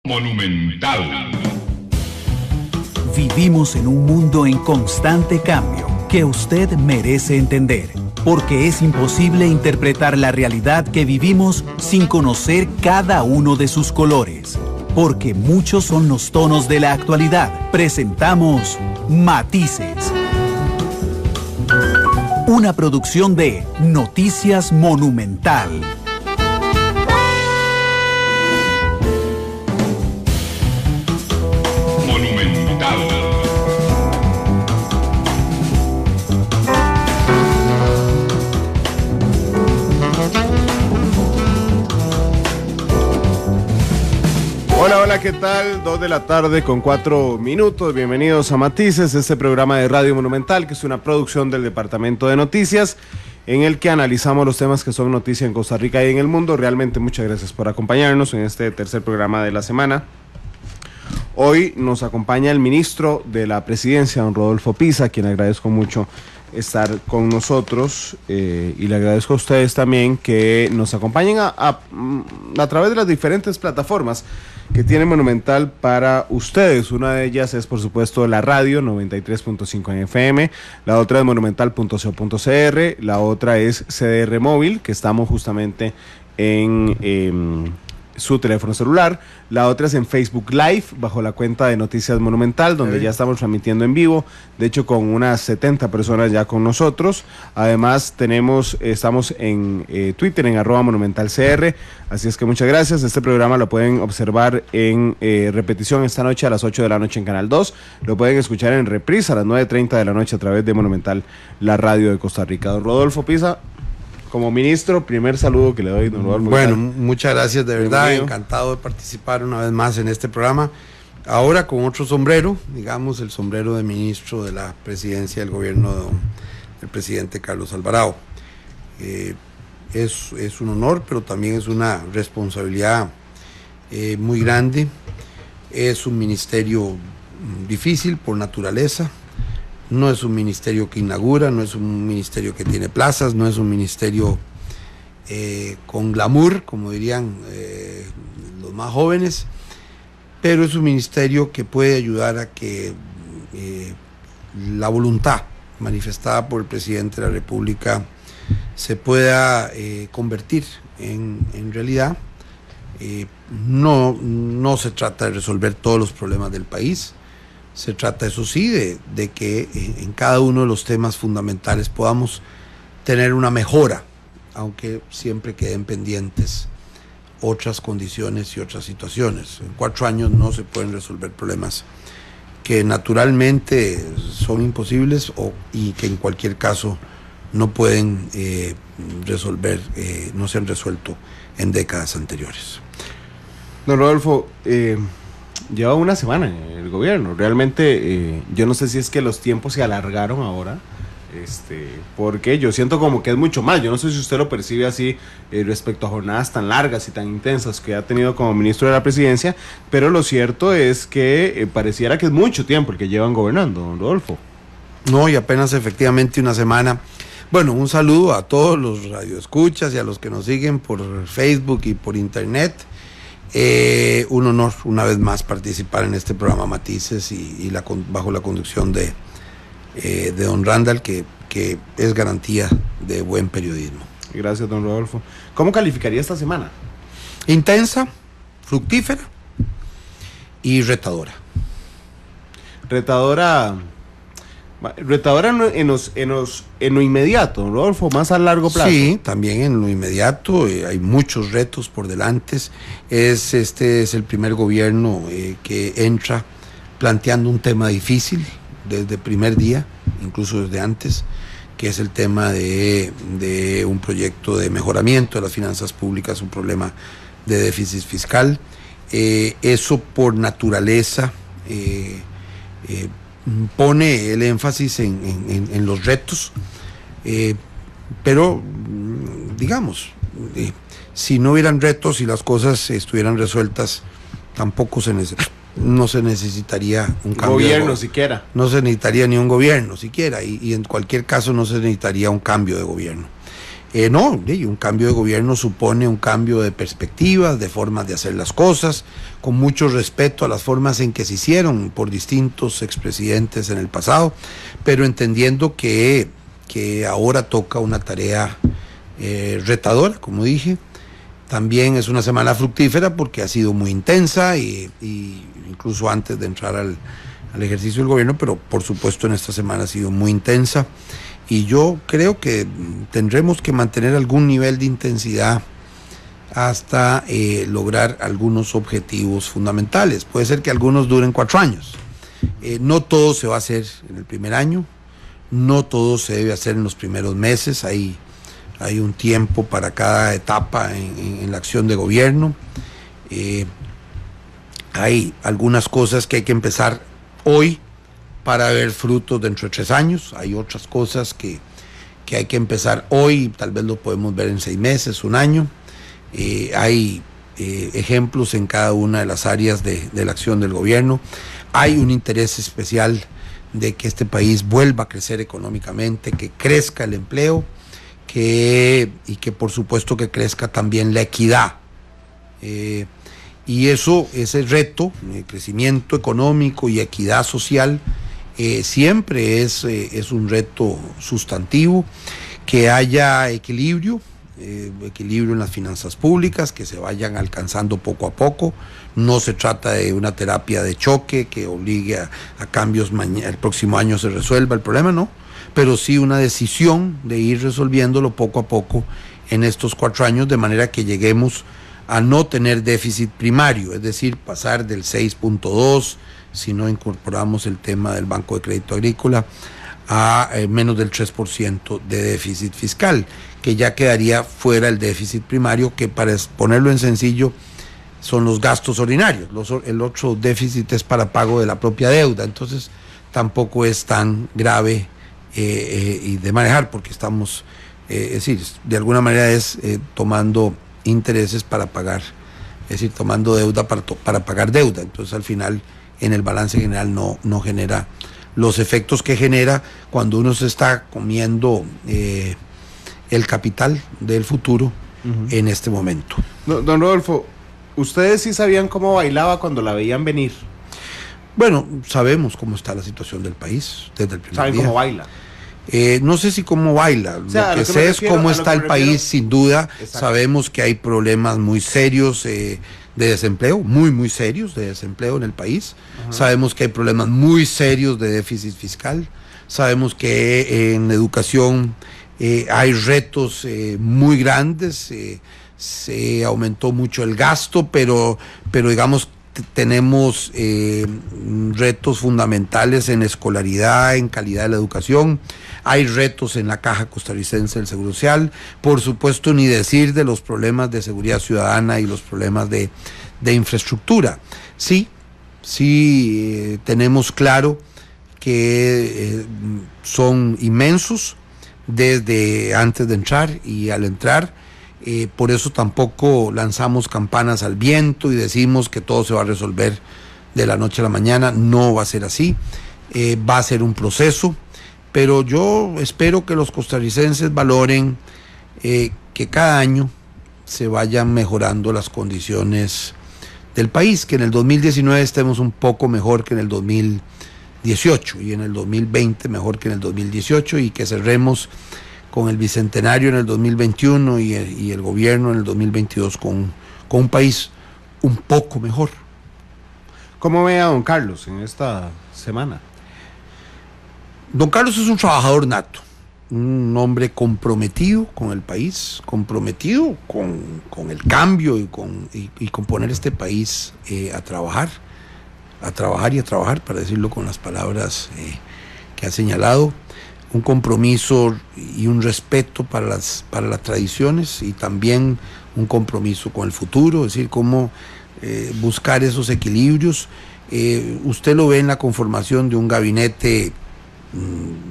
Monumental. Vivimos en un mundo en constante cambio que usted merece entender, porque es imposible interpretar la realidad que vivimos sin conocer cada uno de sus colores. Porque muchos son los tonos de la actualidad. Presentamos Matices. Una producción de Noticias Monumental. Hola, ¿qué tal? 2 de la tarde con 4 minutos. Bienvenidos a Matices, este programa de Radio Monumental, que es una producción del Departamento de Noticias, en el que analizamos los temas que son noticia en Costa Rica y en el mundo. Realmente muchas gracias por acompañarnos en este tercer programa de la semana. Hoy nos acompaña el ministro de la Presidencia, don Rodolfo Pisa, a quien agradezco mucho estar con nosotros, y le agradezco a ustedes también que nos acompañen a través de las diferentes plataformas que tiene Monumental para ustedes. Una de ellas es, por supuesto, la radio 93.5 en FM, la otra es monumental.co.cr, la otra es CDR Móvil, que estamos justamente en su teléfono celular. La otra es en Facebook Live, bajo la cuenta de Noticias Monumental, donde ya estamos transmitiendo en vivo, de hecho con unas 70 personas ya con nosotros. Además estamos en Twitter, en @monumentalcr, así es que muchas gracias. Este programa lo pueden observar en repetición esta noche a las 8 de la noche en Canal 2, lo pueden escuchar en reprise a las 9:30 de la noche a través de Monumental, la radio de Costa Rica. Don Rodolfo Pisa, como ministro, primer saludo que le doy, don Rodolfo. Bueno, muchas gracias, de verdad, encantado de participar una vez más en este programa, ahora con otro sombrero, digamos, el sombrero de ministro de la Presidencia del gobierno del presidente Carlos Alvarado. Es un honor, pero también es una responsabilidad muy grande. Es un ministerio difícil por naturaleza. No es un ministerio que inaugura, no es un ministerio que tiene plazas, no es un ministerio con glamour, como dirían los más jóvenes, pero es un ministerio que puede ayudar a que la voluntad manifestada por el presidente de la República se pueda convertir en realidad. No se trata de resolver todos los problemas del país. Se trata, eso sí, de que en cada uno de los temas fundamentales podamos tener una mejora, aunque siempre queden pendientes otras condiciones y otras situaciones. En 4 años no se pueden resolver problemas que naturalmente son imposibles y que en cualquier caso no pueden resolver, no se han resuelto en décadas anteriores. Don Rodolfo, lleva una semana en el gobierno. Realmente yo no sé si es que los tiempos se alargaron ahora, porque yo siento como que es mucho más. Yo no sé si usted lo percibe así respecto a jornadas tan largas y tan intensas que ha tenido como ministro de la Presidencia, pero lo cierto es que pareciera que es mucho tiempo el que llevan gobernando, don Rodolfo. No, y apenas efectivamente una semana. Bueno, un saludo a todos los radioescuchas y a los que nos siguen por Facebook y por internet. Un honor una vez más participar en este programa Matices y bajo la conducción de don Randall, que es garantía de buen periodismo. Gracias, don Rodolfo. ¿Cómo calificaría esta semana? Intensa, fructífera y retadora. Retadora en lo inmediato, don Rodolfo, más a largo plazo. Sí, también en lo inmediato, hay muchos retos por delante. Este es el primer gobierno que entra planteando un tema difícil desde el primer día, incluso desde antes, que es el tema de un proyecto de mejoramiento de las finanzas públicas, un problema de déficit fiscal. Eso por naturaleza pone el énfasis en los retos, pero digamos, si no hubieran retos y las cosas estuvieran resueltas, tampoco no se necesitaría un cambio gobierno siquiera. No se necesitaría ni un gobierno siquiera, y en cualquier caso no se necesitaría un cambio de gobierno. No, un cambio de gobierno supone un cambio de perspectivas, de formas de hacer las cosas, con mucho respeto a las formas en que se hicieron por distintos expresidentes en el pasado, pero entendiendo que ahora toca una tarea retadora, como dije. También es una semana fructífera porque ha sido muy intensa y incluso antes de entrar al ejercicio del gobierno, pero por supuesto en esta semana ha sido muy intensa. Y yo creo que tendremos que mantener algún nivel de intensidad hasta lograr algunos objetivos fundamentales. Puede ser que algunos duren 4 años. No todo se va a hacer en el primer año, no todo se debe hacer en los primeros meses. Hay un tiempo para cada etapa en la acción de gobierno. Hay algunas cosas que hay que empezar hoy para ver frutos dentro de 3 años. Hay otras cosas que hay que empezar hoy, tal vez lo podemos ver en 6 meses, 1 año. Hay ejemplos en cada una de las áreas de la acción del gobierno. Hay un interés especial de que este país vuelva a crecer económicamente, que crezca el empleo, y que por supuesto que crezca también la equidad. Y ese reto, crecimiento económico y equidad social, siempre es un reto sustantivo, que haya equilibrio en las finanzas públicas, que se vayan alcanzando poco a poco. No se trata de una terapia de choque que obligue a cambios, el próximo año se resuelva el problema, no, pero sí una decisión de ir resolviéndolo poco a poco en estos 4 años, de manera que lleguemos a no tener déficit primario, es decir, pasar del 6.2, si no incorporamos el tema del Banco de Crédito Agrícola, a menos del 3% de déficit fiscal, que ya quedaría fuera el déficit primario, que para ponerlo en sencillo son los gastos ordinarios. El otro déficit es para pago de la propia deuda, entonces tampoco es tan grave y de manejar, porque estamos, es decir, de alguna manera tomando intereses para pagar, es decir, tomando deuda para pagar deuda. Entonces al final en el balance general no genera los efectos que genera cuando uno se está comiendo el capital del futuro en este momento. Don Rodolfo, ¿ustedes sí sabían cómo bailaba cuando la veían venir? Bueno, sabemos cómo está la situación del país desde el primer día. ¿Saben cómo baila? No sé si cómo baila, o sea, lo que sé es cómo está el país, sin duda. Exacto. Sabemos que hay problemas muy serios de desempleo, muy serios de desempleo en el país. Sabemos que hay problemas muy serios de déficit fiscal. Sabemos que en educación hay retos muy grandes, se aumentó mucho el gasto, pero digamos tenemos retos fundamentales en escolaridad, en calidad de la educación. Hay retos en la Caja Costarricense del Seguro Social, por supuesto ni decir de los problemas de seguridad ciudadana y los problemas de infraestructura. Sí, tenemos claro que son inmensos desde antes de entrar y al entrar. Por eso tampoco lanzamos campanas al viento y decimos que todo se va a resolver de la noche a la mañana. No va a ser así, va a ser un proceso, pero yo espero que los costarricenses valoren que cada año se vayan mejorando las condiciones del país, que en el 2019 estemos un poco mejor que en el 2018 y en el 2020 mejor que en el 2018, y que cerremos con el bicentenario en el 2021 y el gobierno en el 2022 con un país un poco mejor. ¿Cómo ve a don Carlos en esta semana? Don Carlos es un trabajador nato, un hombre comprometido con el país, comprometido con el cambio y con poner este país a trabajar, para decirlo con las palabras que ha señalado. Un compromiso y un respeto para las tradiciones, y también un compromiso con el futuro, es decir, cómo buscar esos equilibrios. Usted lo ve en la conformación de un gabinete,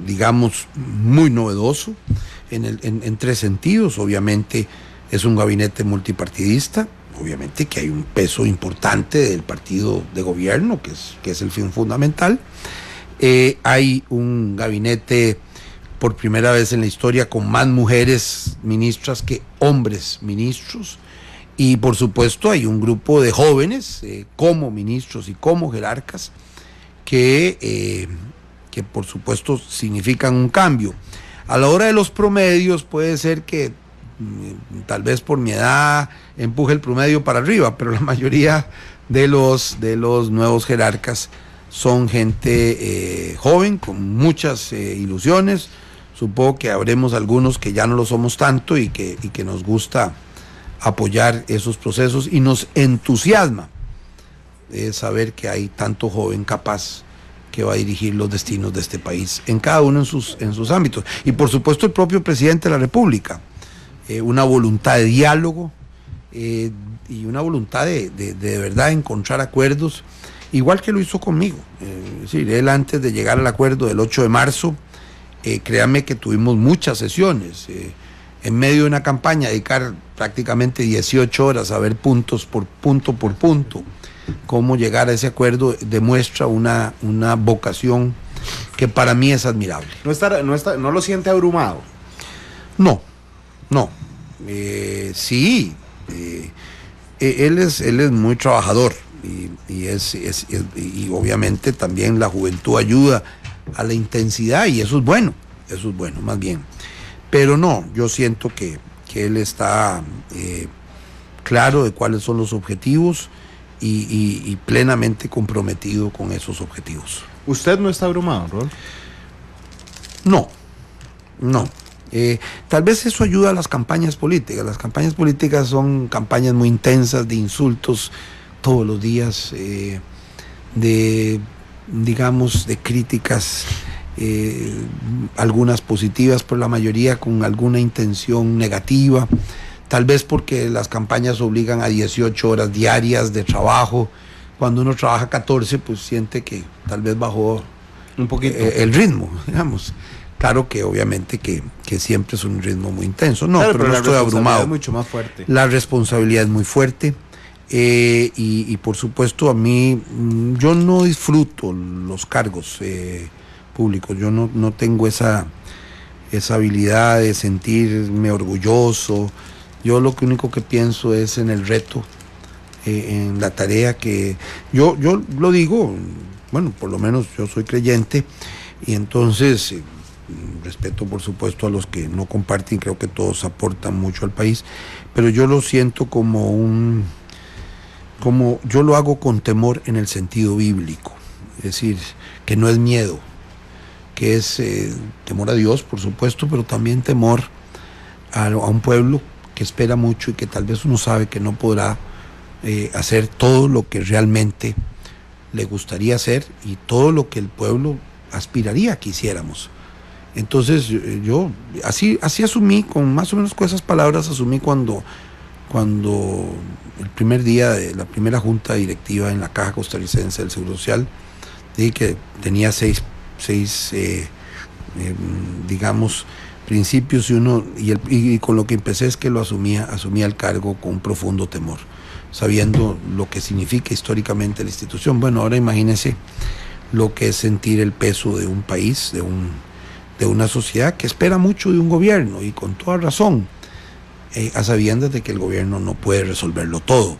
digamos, muy novedoso en 3 sentidos. Obviamente es un gabinete multipartidista, obviamente que hay un peso importante del partido de gobierno, que es el fin fundamental. Hay un gabinete por primera vez en la historia con más mujeres ministras que hombres ministros, y por supuesto hay un grupo de jóvenes como ministros y como jerarcas que por supuesto significan un cambio. A la hora de los promedios puede ser que tal vez por mi edad empuje el promedio para arriba, pero la mayoría de los nuevos jerarcas son gente joven, con muchas ilusiones. Supongo que habremos algunos que ya no lo somos tanto y que nos gusta apoyar esos procesos, y nos entusiasma saber que hay tanto joven capaz que va a dirigir los destinos de este país, en cada uno en sus ámbitos. Y por supuesto el propio presidente de la República, una voluntad de diálogo y una voluntad de verdad encontrar acuerdos, igual que lo hizo conmigo. Es decir, él, antes de llegar al acuerdo del 8 de marzo, créanme que tuvimos muchas sesiones, en medio de una campaña, dedicar prácticamente 18 horas a ver puntos por punto, cómo llegar a ese acuerdo, demuestra una vocación que para mí es admirable. ¿No lo siente abrumado? No. Sí, él es muy trabajador, y obviamente también la juventud ayuda a la intensidad, y eso es bueno, más bien. Pero no, yo siento que él está claro de cuáles son los objetivos y plenamente comprometido con esos objetivos. ¿Usted no está abrumado, Rodolfo? No. Tal vez eso ayuda a las campañas políticas. Las campañas políticas son campañas muy intensas, de insultos todos los días, de críticas, algunas positivas, pero la mayoría con alguna intención negativa. Tal vez porque las campañas obligan a 18 horas diarias de trabajo. Cuando uno trabaja 14, pues siente que tal vez bajó un poquito el ritmo, digamos. Claro que obviamente que siempre es un ritmo muy intenso. No, claro, pero no estoy abrumado. Es mucho más fuerte. La responsabilidad es muy fuerte. Y por supuesto, a mí, yo no disfruto los cargos públicos. Yo no tengo esa habilidad de sentirme orgulloso. Yo lo único que pienso es en el reto, en la tarea que yo lo digo. Bueno, por lo menos yo soy creyente, y entonces respeto por supuesto a los que no comparten. Creo que todos aportan mucho al país, pero yo lo siento como yo lo hago con temor en el sentido bíblico, es decir, que no es miedo, que es temor a Dios, por supuesto, pero también temor a un pueblo que espera mucho y que tal vez uno sabe que no podrá hacer todo lo que realmente le gustaría hacer y todo lo que el pueblo aspiraría que hiciéramos. Entonces yo así asumí, con más o menos con esas palabras asumí cuando el primer día de la primera junta directiva en la Caja Costarricense del Seguro Social, dije que tenía seis principios, y con lo que empecé es que lo asumía el cargo con un profundo temor, sabiendo lo que significa históricamente la institución. Bueno, ahora imagínense lo que es sentir el peso de un país, de una sociedad que espera mucho de un gobierno, y con toda razón, a sabiendas de que el gobierno no puede resolverlo todo,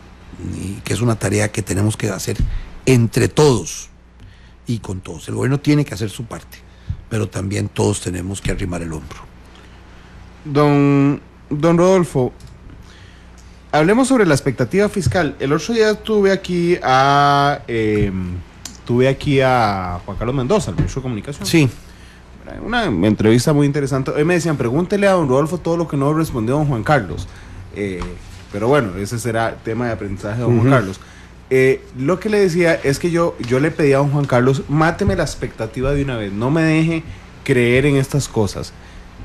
y que es una tarea que tenemos que hacer entre todos y con todos. El gobierno tiene que hacer su parte, pero también todos tenemos que arrimar el hombro. Don Rodolfo, hablemos sobre la expectativa fiscal. El otro día tuve aquí a Juan Carlos Mendoza, el ministro de Comunicación. Sí. Una entrevista muy interesante. Hoy me decían, pregúntele a don Rodolfo todo lo que no respondió don Juan Carlos. Pero bueno, ese será tema de aprendizaje de don Juan Carlos. Lo que le decía es que yo le pedí a don Juan Carlos, máteme la expectativa de una vez, no me deje creer en estas cosas.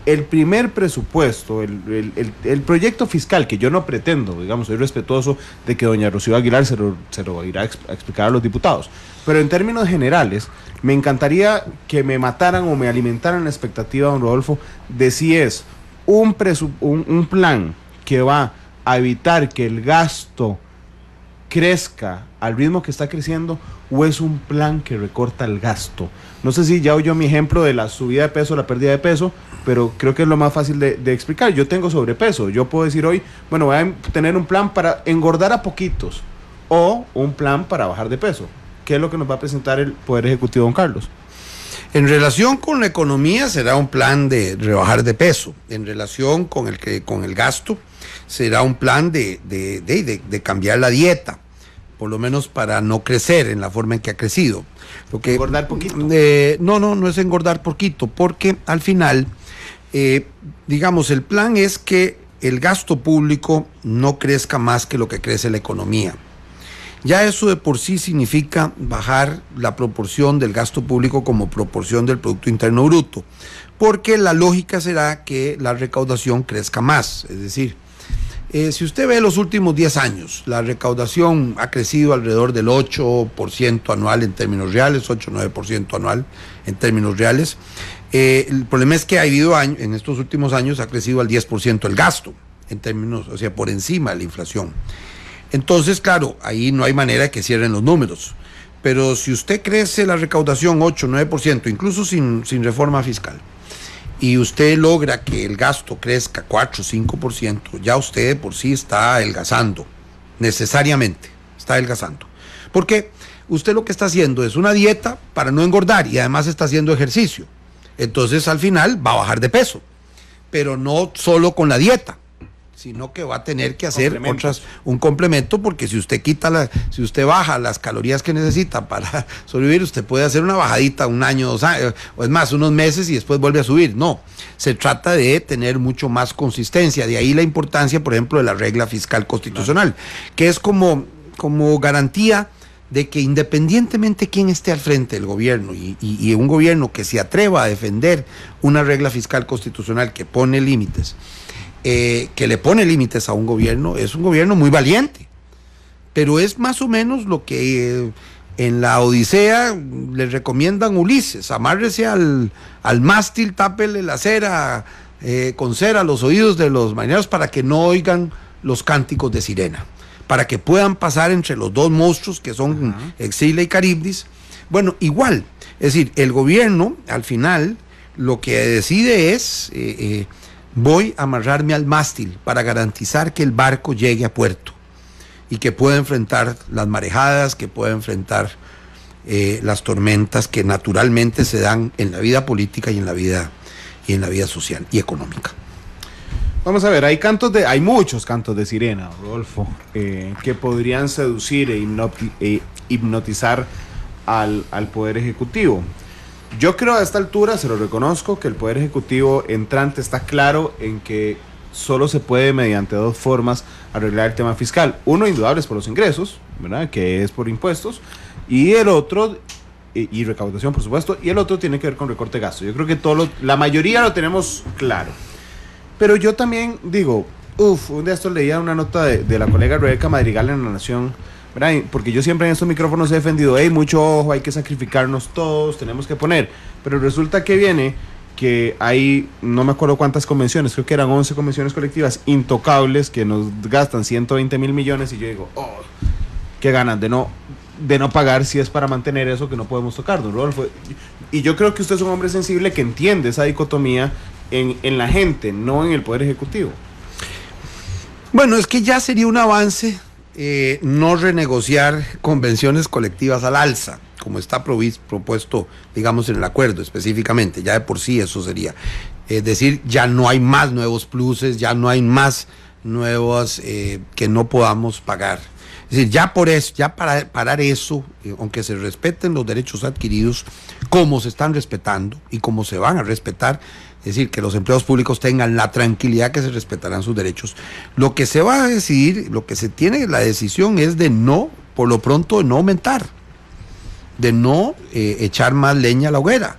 El primer presupuesto, el proyecto fiscal, que yo no pretendo, digamos, soy respetuoso de que doña Rocío Aguilar se lo irá a explicar a los diputados, pero en términos generales, me encantaría que me mataran o me alimentaran la expectativa, don Rodolfo, de si es un plan que va a evitar que el gasto crezca al ritmo que está creciendo o es un plan que recorta el gasto? No sé si ya oyó mi ejemplo de la subida de peso, la pérdida de peso, pero creo que es lo más fácil de explicar. Yo tengo sobrepeso, yo puedo decir hoy, bueno, voy a tener un plan para engordar a poquitos o un plan para bajar de peso. ¿Qué es lo que nos va a presentar el Poder Ejecutivo, don Carlos? En relación con la economía será un plan de rebajar de peso. En relación con el gasto será un plan de cambiar la dieta, por lo menos para no crecer en la forma en que ha crecido. ¿Engordar poquito? No es engordar poquito, porque al final, digamos, el plan es que el gasto público no crezca más que lo que crece la economía. Ya eso de por sí significa bajar la proporción del gasto público como proporción del Producto Interno Bruto, porque la lógica será que la recaudación crezca más. Es decir, si usted ve los últimos 10 años, la recaudación ha crecido alrededor del 8% anual en términos reales, 8-9% anual en términos reales. El problema es que ha habido en estos últimos años ha crecido al 10% el gasto, en términos, o sea, por encima de la inflación. Entonces, claro, ahí no hay manera de que cierren los números. Pero si usted crece la recaudación 8-9%, incluso sin reforma fiscal, y usted logra que el gasto crezca 4-5%, ya usted de por sí está adelgazando, necesariamente está adelgazando. Porque usted lo que está haciendo es una dieta para no engordar y además está haciendo ejercicio. Entonces al final va a bajar de peso, pero no solo con la dieta, sino que va a tener que hacer un complemento, porque si usted si usted baja las calorías que necesita para sobrevivir, usted puede hacer una bajadita un año, 2 años, o es más, unos meses y después vuelve a subir. No, se trata de tener mucho más consistencia, de ahí la importancia, por ejemplo, de la regla fiscal constitucional, que es como garantía de que independientemente quién esté al frente del gobierno y un gobierno que se atreva a defender una regla fiscal constitucional que pone límites, que le pone límites a un gobierno, es un gobierno muy valiente, pero es más o menos lo que en la Odisea le recomiendan a Ulises: amárrese al mástil, tápele la cera con cera a los oídos de los marineros para que no oigan los cánticos de sirena, para que puedan pasar entre los dos monstruos que son Exila y Caribdis. Bueno, igual, es decir, el gobierno al final lo que decide es voy a amarrarme al mástil para garantizar que el barco llegue a puerto y que pueda enfrentar las marejadas, que pueda enfrentar las tormentas que naturalmente se dan en la vida política y en la vida social y económica. Vamos a ver, hay muchos cantos de sirena, Rodolfo, que podrían seducir e hipnotizar al Poder Ejecutivo. Yo creo a esta altura, se lo reconozco, que el Poder Ejecutivo entrante está claro en que solo se puede mediante 2 formas arreglar el tema fiscal. Uno, indudable, es por los ingresos, ¿verdad?, que es por impuestos, y el otro, y recaudación, por supuesto, y el otro tiene que ver con recorte de gasto. Yo creo que la mayoría lo tenemos claro. Pero yo también digo, un día esto leía una nota de la colega Rebeca Madrigal en La Nación, ¿verdad?, porque yo siempre en estos micrófonos he defendido, mucho ojo, hay que sacrificarnos todos, tenemos que poner, pero resulta que viene que hay, no me acuerdo cuántas convenciones, creo que eran 11 convenciones colectivas intocables que nos gastan 120 mil millones, y yo digo, qué ganas de no pagar si es para mantener eso que no podemos tocar, don Rodolfo. Y yo creo que usted es un hombre sensible que entiende esa dicotomía en la gente, no en el Poder Ejecutivo. Bueno, es que ya sería un avance no renegociar convenciones colectivas al alza, como está propuesto, digamos, en el acuerdo específicamente. Ya de por sí eso sería. Es decir, ya no hay más nuevos pluses, ya no hay más nuevas que no podamos pagar. Es decir, ya por eso, ya para parar eso, aunque se respeten los derechos adquiridos, como se están respetando y como se van a respetar, es decir, que los empleados públicos tengan la tranquilidad que se respetarán sus derechos. Lo que se va a decidir, lo que se tiene la decisión es de no, por lo pronto, de no aumentar, de no echar más leña a la hoguera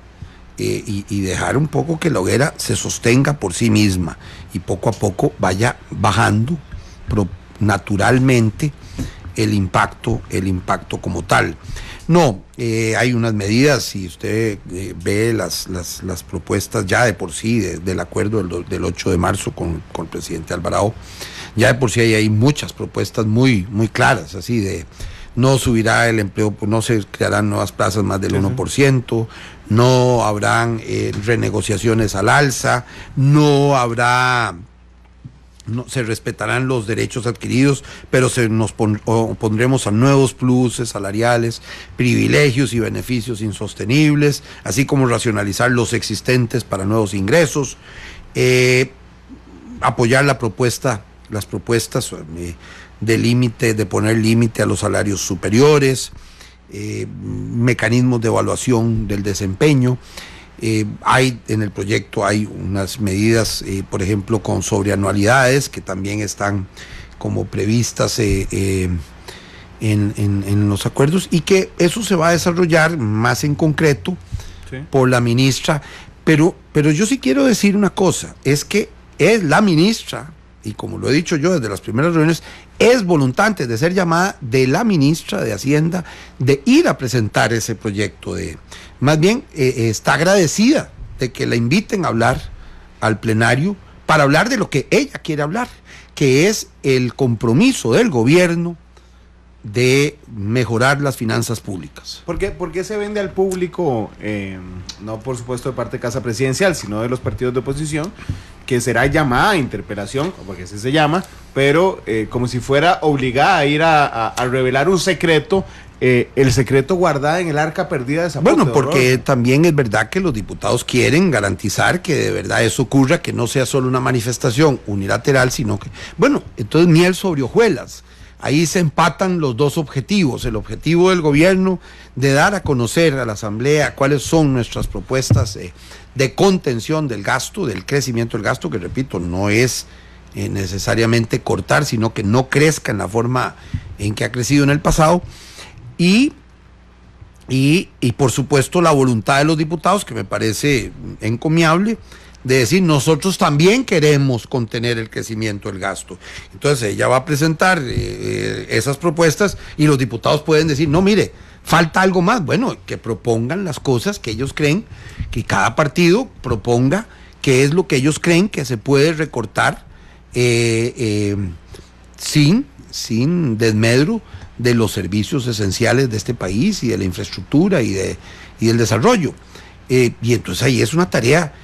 y dejar un poco que la hoguera se sostenga por sí misma y poco a poco vaya bajando naturalmente el impacto como tal. No, hay unas medidas, si usted ve las propuestas ya de por sí del acuerdo del 8 de marzo con el presidente Alvarado, Ya de por sí hay muchas propuestas muy, muy claras, así de no subirá el empleo, no se crearán nuevas plazas más del 1%, no habrán renegociaciones al alza, no se respetarán los derechos adquiridos, pero nos pondremos a nuevos pluses salariales, privilegios y beneficios insostenibles, así como racionalizar los existentes para nuevos ingresos, apoyar las propuestas de poner límite a los salarios superiores, mecanismos de evaluación del desempeño. En el proyecto hay unas medidas, por ejemplo, con sobreanualidades que también están como previstas en los acuerdos, y que eso se va a desarrollar más en concreto por la ministra. Pero yo sí quiero decir una cosa, es que es la ministra, y como lo he dicho yo desde las primeras reuniones, es voluntad antes de ser llamada de la ministra de Hacienda de ir a presentar ese proyecto más bien está agradecida de que la inviten a hablar al plenario para hablar de lo que ella quiere hablar, que es el compromiso del gobierno de mejorar las finanzas públicas. ¿Por qué se vende al público, no por supuesto de parte de Casa Presidencial, sino de los partidos de oposición, que será llamada a interpelación, porque así se llama, pero como si fuera obligada a ir a revelar un secreto, el secreto guardado en el arca perdida de Zapote? Bueno, porque también es verdad que los diputados quieren garantizar que de verdad eso ocurra, que no sea solo una manifestación unilateral, sino que, bueno, entonces miel sobre hojuelas. Ahí se empatan los dos objetivos, el objetivo del gobierno de dar a conocer a la Asamblea cuáles son nuestras propuestas de contención del gasto, del crecimiento del gasto, que repito, no es necesariamente cortar, sino que no crezca en la forma en que ha crecido en el pasado, y por supuesto la voluntad de los diputados, que me parece encomiable, de decir, nosotros también queremos contener el crecimiento del gasto. Entonces ella va a presentar esas propuestas, y los diputados pueden decir, no, mire, falta algo más. Bueno, que propongan las cosas que ellos creen, que cada partido proponga qué es lo que ellos creen que se puede recortar sin desmedro de los servicios esenciales de este país y de la infraestructura y del desarrollo. Y entonces ahí es una tarea.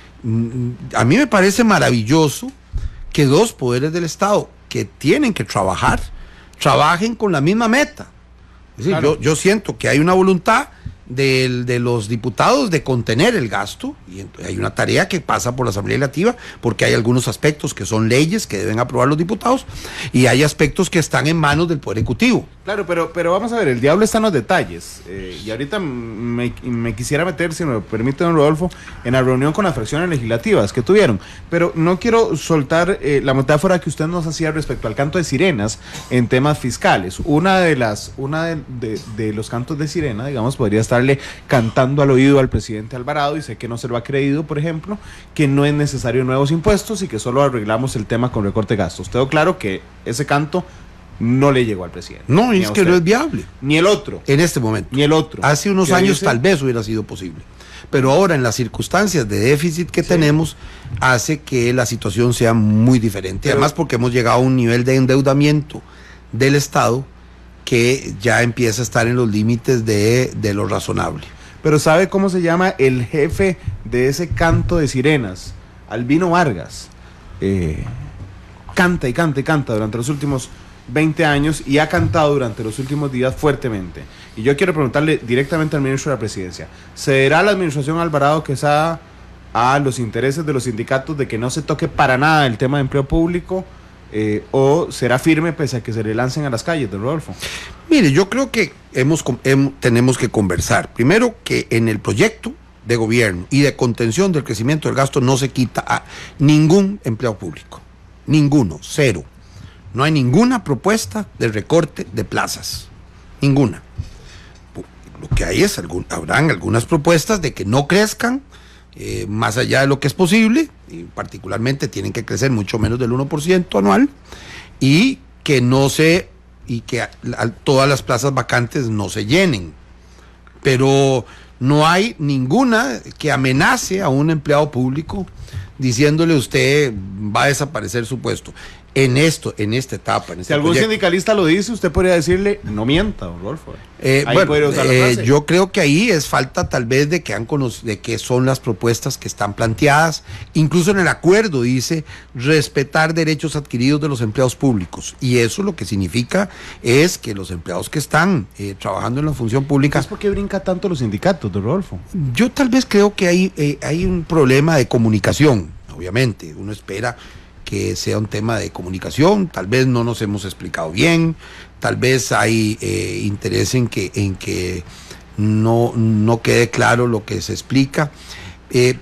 A mí me parece maravilloso que dos poderes del Estado que tienen que trabajen con la misma meta. Es decir, claro, yo siento que hay una voluntad de los diputados de contener el gasto, y hay una tarea que pasa por la Asamblea Legislativa, porque hay algunos aspectos que son leyes que deben aprobar los diputados, y hay aspectos que están en manos del Poder Ejecutivo. Claro, pero vamos a ver, el diablo está en los detalles, y ahorita me quisiera meter, si me permite, don Rodolfo, en la reunión con las fracciones legislativas que tuvieron, pero no quiero soltar la metáfora que usted nos hacía respecto al canto de sirenas en temas fiscales. Una de los cantos de sirena, digamos, podría estarle cantando al oído al presidente Alvarado, y sé que no se lo ha creído, por ejemplo, que no es necesario nuevos impuestos y que solo arreglamos el tema con recorte de gastos. Quedó claro que ese canto no le llegó al presidente. No, es que no es viable. Ni el otro. En este momento. Ni el otro. Hace unos años tal vez hubiera sido posible. Pero ahora, en las circunstancias de déficit que tenemos, hace que la situación sea muy diferente. Además, porque hemos llegado a un nivel de endeudamiento del Estado que ya empieza a estar en los límites de lo razonable. Pero ¿sabe cómo se llama el jefe de ese canto de sirenas? Albino Vargas. Canta y canta y canta durante los últimos 20 años, y ha cantado durante los últimos días fuertemente. Y yo quiero preguntarle directamente al ministro de la Presidencia, ¿cederá la administración Alvarado Quesada a los intereses de los sindicatos de que no se toque para nada el tema de empleo público, o será firme pese a que se le lancen a las calles, don Rodolfo? Mire, yo creo que tenemos que conversar. Primero, que en el proyecto de gobierno y de contención del crecimiento del gasto no se quita a ningún empleado público. Ninguno, cero. No hay ninguna propuesta de recorte de plazas. Ninguna. Lo que hay es, habrán algunas propuestas de que no crezcan más allá de lo que es posible, y particularmente tienen que crecer mucho menos del 1% anual, y que todas las plazas vacantes no se llenen. Pero no hay ninguna que amenace a un empleado público diciéndole, usted va a desaparecer su puesto. en esta etapa. Si algún sindicalista lo dice, usted podría decirle, no mienta, don Rodolfo. Yo creo que ahí es falta tal vez de qué son las propuestas que están planteadas. Incluso en el acuerdo dice respetar derechos adquiridos de los empleados públicos. Y eso lo que significa es que los empleados que están trabajando en la función pública... ¿Por qué brinca tanto los sindicatos, don Rodolfo? Yo tal vez creo que hay un problema de comunicación, obviamente. Uno espera que sea un tema de comunicación, tal vez no nos hemos explicado bien, tal vez hay interés en que no quede claro lo que se explica,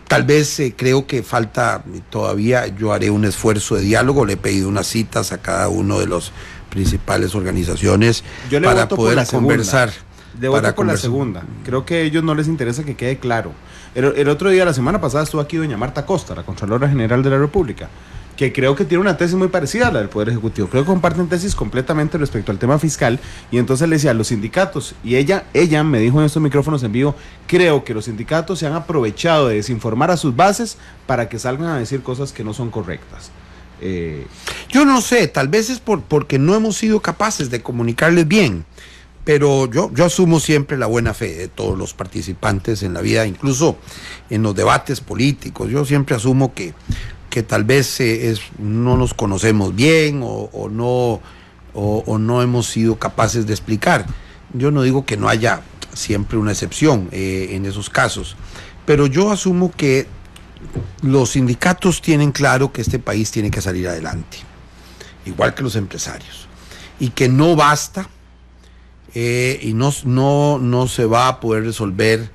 tal vez creo que falta todavía, yo haré un esfuerzo de diálogo, le he pedido unas citas a cada uno de las principales organizaciones para poder conversar. Le voto por la segunda, creo que a ellos no les interesa que quede claro. El otro día, la semana pasada, estuvo aquí doña Marta Costa, la Contralora General de la República, que creo que tiene una tesis muy parecida a la del Poder Ejecutivo. Creo que comparten tesis completamente respecto al tema fiscal, y entonces le decía a los sindicatos, y ella me dijo en estos micrófonos en vivo, creo que los sindicatos se han aprovechado de desinformar a sus bases para que salgan a decir cosas que no son correctas. Yo no sé, tal vez es porque no hemos sido capaces de comunicarles bien, pero yo asumo siempre la buena fe de todos los participantes en la vida, incluso en los debates políticos. Yo siempre asumo que tal vez no nos conocemos bien o no hemos sido capaces de explicar. Yo no digo que no haya siempre una excepción en esos casos, pero yo asumo que los sindicatos tienen claro que este país tiene que salir adelante, igual que los empresarios, y que no basta y no se va a poder resolver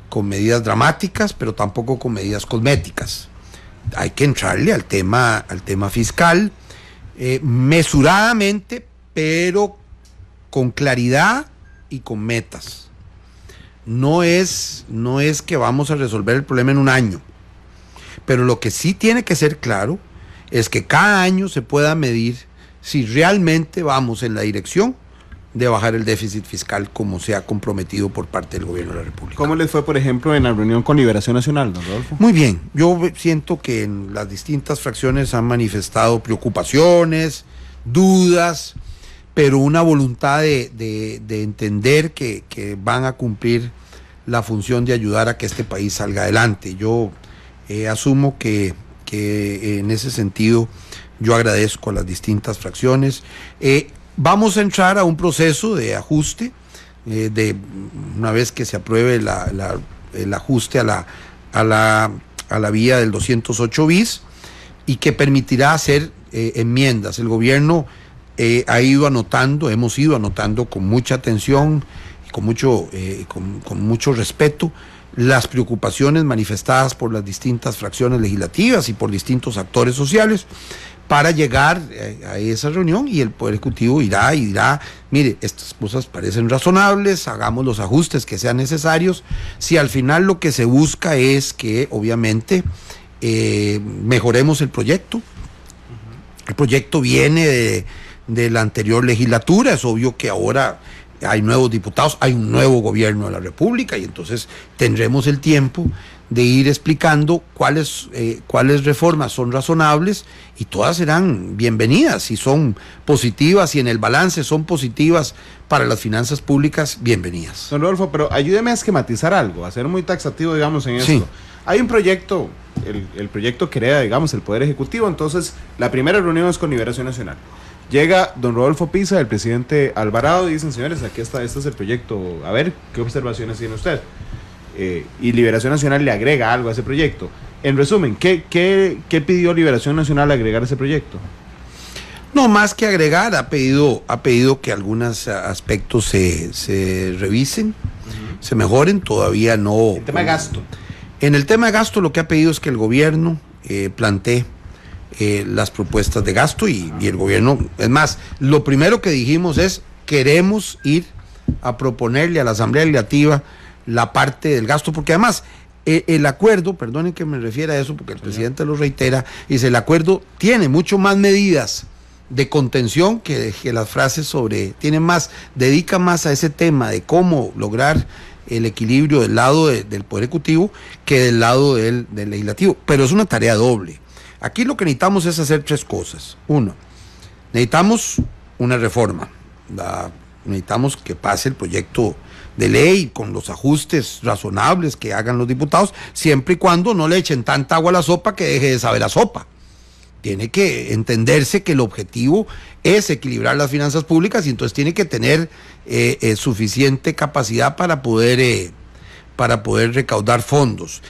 con medidas dramáticas, pero tampoco con medidas cosméticas. Hay que entrarle al tema fiscal mesuradamente, pero con claridad y con metas. No es que vamos a resolver el problema en un año, pero lo que sí tiene que ser claro es que cada año se pueda medir si realmente vamos en la dirección de bajar el déficit fiscal como se ha comprometido por parte del gobierno de la República. ¿Cómo les fue, por ejemplo, en la reunión con Liberación Nacional, don Rodolfo? Muy bien, yo siento que en las distintas fracciones han manifestado preocupaciones, dudas, pero una voluntad de entender que van a cumplir la función de ayudar a que este país salga adelante. Yo asumo que en ese sentido yo agradezco a las distintas fracciones. Vamos a entrar a un proceso de ajuste, una vez que se apruebe el ajuste a la vía del 208 bis, y que permitirá hacer enmiendas. El gobierno hemos ido anotando con mucha atención y con mucho respeto las preocupaciones manifestadas por las distintas fracciones legislativas y por distintos actores sociales, para llegar a esa reunión, y el Poder Ejecutivo irá y dirá, mire, estas cosas parecen razonables, hagamos los ajustes que sean necesarios. Si al final lo que se busca es que obviamente mejoremos el proyecto. El proyecto viene de la anterior legislatura, es obvio que ahora hay nuevos diputados, hay un nuevo gobierno de la República, y entonces tendremos el tiempo de ir explicando cuáles reformas son razonables, y todas serán bienvenidas. Si son positivas y en el balance son positivas para las finanzas públicas, bienvenidas. Don Rodolfo, pero ayúdeme a esquematizar algo, a ser muy taxativo, digamos, en esto. Sí. Hay un proyecto, el proyecto que crea, digamos, el Poder Ejecutivo. Entonces, la primera reunión es con Liberación Nacional. Llega don Rodolfo Pisa, el presidente Alvarado, y dicen, señores, aquí está, este es el proyecto, a ver, ¿qué observaciones tiene usted? Y Liberación Nacional le agrega algo a ese proyecto. En resumen, ¿qué pidió Liberación Nacional agregar a ese proyecto? No, más que agregar, ha pedido que algunos aspectos se revisen, se mejoren. Todavía no. El tema de gasto. En el tema de gasto, lo que ha pedido es que el gobierno plantee las propuestas de gasto, y el gobierno, es más, lo primero que dijimos es, queremos ir a proponerle a la Asamblea Legislativa la parte del gasto, porque además el acuerdo, perdonen que me refiera a eso porque el presidente lo reitera, dice, el acuerdo tiene mucho más medidas de contención que las frases dedica más a ese tema de cómo lograr el equilibrio del lado del Poder Ejecutivo que del lado del Legislativo, pero es una tarea doble. Aquí lo que necesitamos es hacer tres cosas. Uno, necesitamos una reforma, necesitamos que pase el proyecto de ley con los ajustes razonables que hagan los diputados, siempre y cuando no le echen tanta agua a la sopa que deje de saber a sopa. Tiene que entenderse que el objetivo es equilibrar las finanzas públicas y entonces tiene que tener suficiente capacidad para poder recaudar fondos.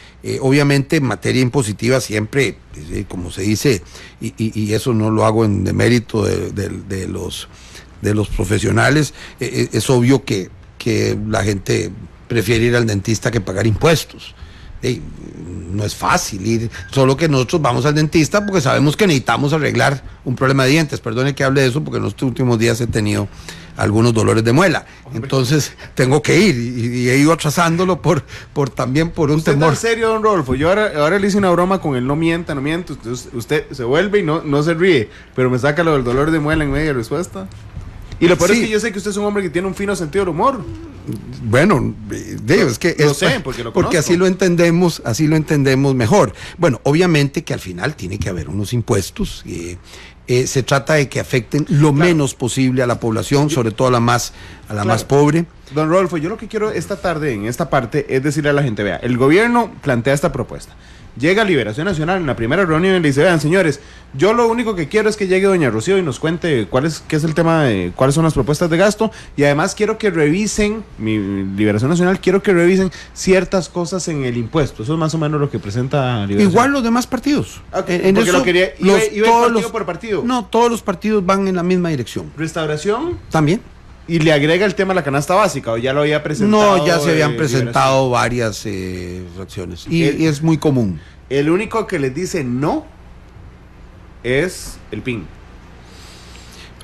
Obviamente en materia impositiva siempre, como se dice, y eso no lo hago en demérito de los profesionales, es obvio que la gente prefiere ir al dentista que pagar impuestos. No es fácil ir, solo que nosotros vamos al dentista porque sabemos que necesitamos arreglar un problema de dientes. Perdone que hable de eso porque en los últimos días he tenido algunos dolores de muela. Entonces tengo que ir y he ido atrasándolo también por un temor. ¿En serio, don Rodolfo? Yo ahora le hice una broma con el no mienta. Usted se vuelve y no se ríe, pero me saca lo del dolor de muela en media respuesta. Y lo peor es que yo sé que usted es un hombre que tiene un fino sentido del humor. Bueno, es que lo sé, porque así lo entendemos mejor. Bueno, obviamente que al final tiene que haber unos impuestos. Se trata de que afecten lo menos posible a la población, sobre todo a la más pobre. Don Rodolfo, yo lo que quiero esta tarde en esta parte es decirle a la gente, vea, el gobierno plantea esta propuesta. Llega Liberación Nacional en la primera reunión y le dice, vean señores, yo lo único que quiero es que llegue doña Rocío y nos cuente qué es el tema de cuáles son las propuestas de gasto, y además quiero que revisen, mi Liberación Nacional, quiero que revisen ciertas cosas en el impuesto. Eso es más o menos lo que presenta Liberación. Igual los demás partidos. Okay, porque eso, lo quería, iba partido por partido. No, todos los partidos van en la misma dirección. ¿Restauración? También. ¿Y le agrega el tema a la canasta básica o ya lo había presentado? No, ya se habían presentado varias fracciones y es muy común. El único que les dice no es el PIN.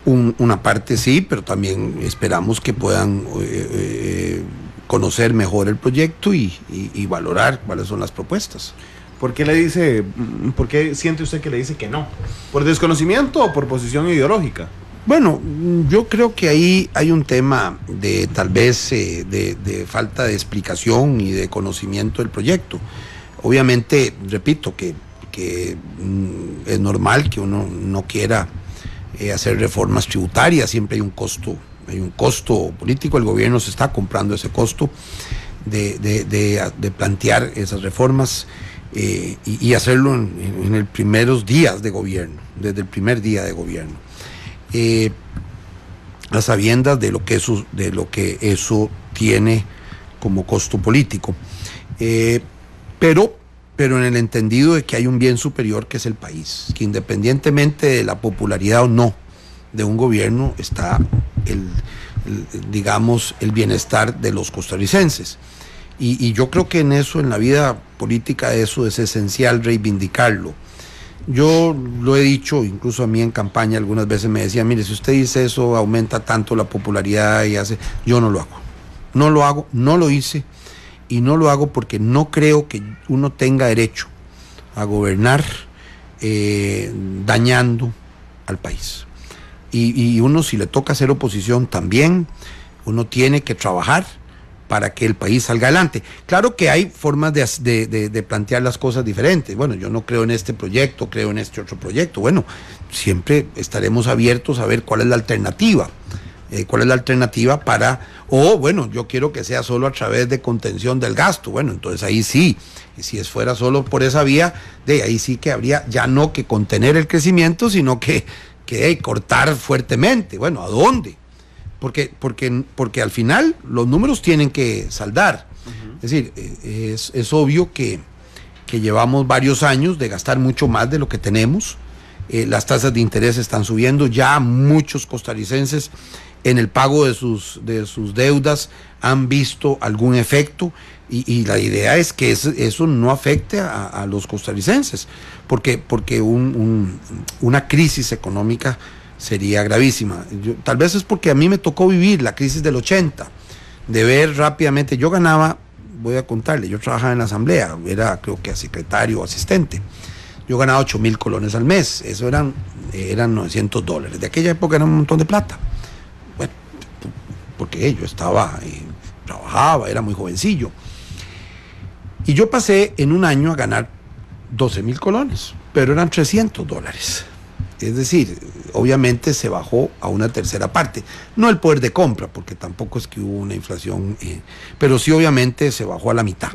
Una parte sí, pero también esperamos que puedan conocer mejor el proyecto y valorar cuáles son las propuestas. ¿Por qué siente usted que le dice que no? ¿Por desconocimiento o por posición ideológica? Bueno, yo creo que ahí hay un tema de tal vez de falta de explicación y de conocimiento del proyecto. Obviamente, repito, que es normal que uno no quiera hacer reformas tributarias, siempre hay un costo político, el gobierno se está comprando ese costo de plantear esas reformas y hacerlo en los primeros días de gobierno, desde el primer día de gobierno. A sabiendas de lo que eso tiene como costo político, pero en el entendido de que hay un bien superior que es el país, que independientemente de la popularidad o no de un gobierno está el bienestar de los costarricenses, y yo creo que en la vida política eso es esencial reivindicarlo. Yo lo he dicho, incluso a mí en campaña algunas veces me decían, mire, si usted dice eso aumenta tanto la popularidad y hace... Yo no lo hago, no lo hice y no lo hago porque no creo que uno tenga derecho a gobernar dañando al país. Y uno, si le toca hacer oposición también, uno tiene que trabajar para que el país salga adelante. Claro que hay formas de plantear las cosas diferentes. Bueno, yo no creo en este proyecto, creo en este otro proyecto. Bueno, siempre estaremos abiertos a ver cuál es la alternativa. Bueno, yo quiero que sea solo a través de contención del gasto. Bueno, entonces ahí sí, si fuera solo por esa vía, ahí sí que habría ya no que contener el crecimiento, sino que cortar fuertemente. Bueno, ¿a dónde? Porque al final los números tienen que saldar. Uh-huh. Es decir, es obvio que llevamos varios años de gastar mucho más de lo que tenemos. Las tasas de interés están subiendo. Ya muchos costarricenses en el pago de sus deudas han visto algún efecto. Y la idea es que eso no afecte a los costarricenses. Porque una crisis económica sería gravísima. Tal vez es porque a mí me tocó vivir la crisis del 80, de ver rápidamente. Yo ganaba, voy a contarle, yo trabajaba en la asamblea, era creo que secretario o asistente. Yo ganaba 8,000 colones al mes, eso eran $900. De aquella época era un montón de plata. Bueno, porque yo trabajaba, era muy jovencillo. Y yo pasé en un año a ganar 12,000 colones, pero eran $300. Es decir, obviamente se bajó a una tercera parte. No el poder de compra, porque tampoco es que hubo una inflación, pero sí obviamente se bajó a la mitad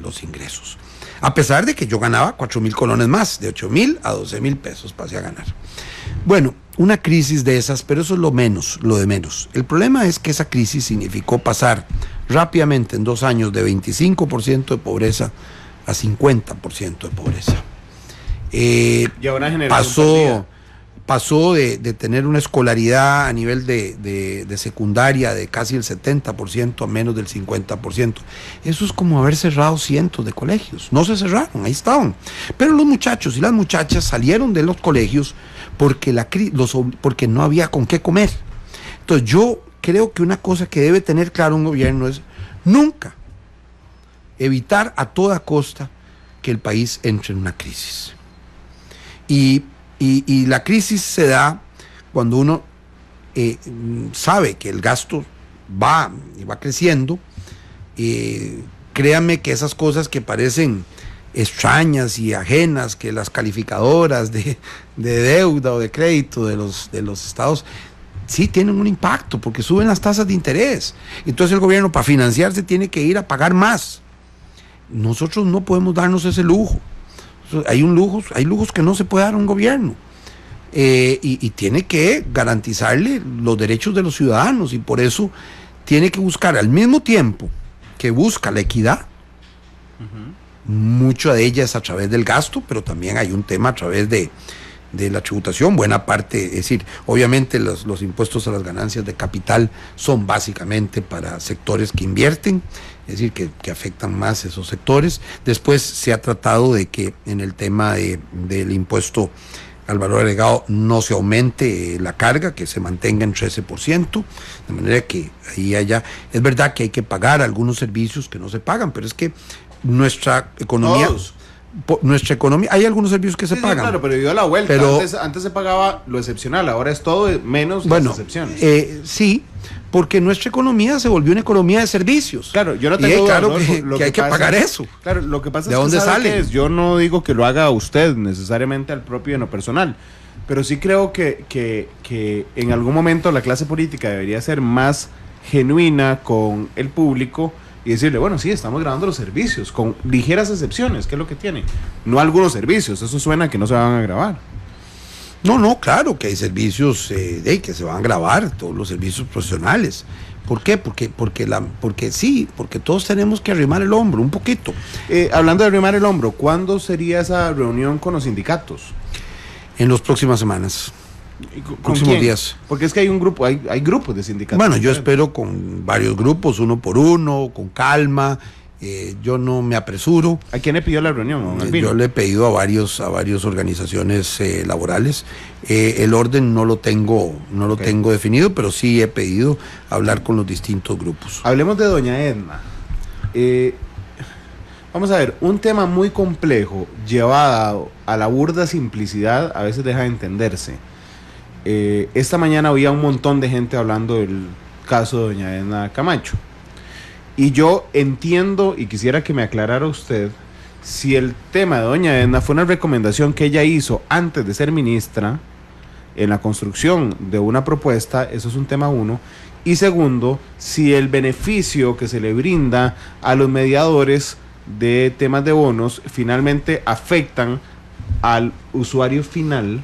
los ingresos. A pesar de que yo ganaba 4,000 colones más, de 8,000 a 12,000 pesos pasé a ganar. Bueno, una crisis de esas, pero eso es lo de menos. El problema es que esa crisis significó pasar rápidamente en 2 años de 25% de pobreza a 50% de pobreza. Ya una generación pasó de tener una escolaridad a nivel de secundaria de casi el 70% a menos del 50%. Eso es como haber cerrado cientos de colegios. No se cerraron, ahí estaban. Pero los muchachos y las muchachas salieron de los colegios porque no había con qué comer. Entonces yo creo que una cosa que debe tener claro un gobierno es nunca evitar a toda costa que el país entre en una crisis. Y la crisis se da cuando uno sabe que el gasto va creciendo. Créanme que esas cosas que parecen extrañas y ajenas, que las calificadoras de deuda o de crédito de los estados sí tienen un impacto porque suben las tasas de interés. Entonces el gobierno, para financiarse, tiene que ir a pagar más. Nosotros no podemos darnos ese lujo. Hay lujos que no se puede dar a un gobierno. Y tiene que garantizarle los derechos de los ciudadanos, y por eso tiene que buscar, al mismo tiempo que busca la equidad, mucho de ella es a través del gasto, pero también hay un tema a través de la tributación. Buena parte, es decir, obviamente los impuestos a las ganancias de capital son básicamente para sectores que invierten, es decir, que afectan más esos sectores. Después se ha tratado de que en el tema del impuesto al valor agregado no se aumente la carga, que se mantenga en 13%, de manera que ahí haya... Es verdad que hay que pagar algunos servicios que no se pagan, pero es que nuestra economía... Nuestra economía, hay algunos servicios que se pagan. Claro, pero dio la vuelta. Pero, antes se pagaba lo excepcional, ahora es todo menos las excepciones. Sí, porque nuestra economía se volvió una economía de servicios. Claro, yo no tengo claro que hay que pagar eso. Claro, lo que pasa es que dónde sale. Yo no digo que lo haga usted necesariamente al propio en lo personal, pero sí creo que en algún momento la clase política debería ser más genuina con el público y decirle, bueno, sí, estamos grabando los servicios, con ligeras excepciones, ¿qué es lo que tiene? No algunos servicios, eso suena a que no se van a grabar. No, claro que hay servicios que se van a grabar, todos los servicios profesionales. ¿Por qué? Porque todos tenemos que arrimar el hombro un poquito. Hablando de arrimar el hombro, ¿cuándo sería esa reunión con los sindicatos? En las próximas semanas. Próximos días. Porque es que hay un grupo, hay grupos de sindicatos. Bueno, yo espero con varios grupos, uno por uno, con calma. Yo no me apresuro. ¿A quién le pidió la reunión? Yo le he pedido a varias organizaciones laborales. El orden no lo tengo definido, pero sí he pedido hablar con los distintos grupos. Hablemos de doña Edna. Vamos a ver, un tema muy complejo, llevado a la burda simplicidad, a veces deja de entenderse. Esta mañana había un montón de gente hablando del caso de doña Edna Camacho. Y yo entiendo y quisiera que me aclarara usted si el tema de doña Edna fue una recomendación que ella hizo antes de ser ministra en la construcción de una propuesta, eso es un tema uno. Y segundo, si el beneficio que se le brinda a los mediadores de temas de bonos finalmente afectan al usuario final,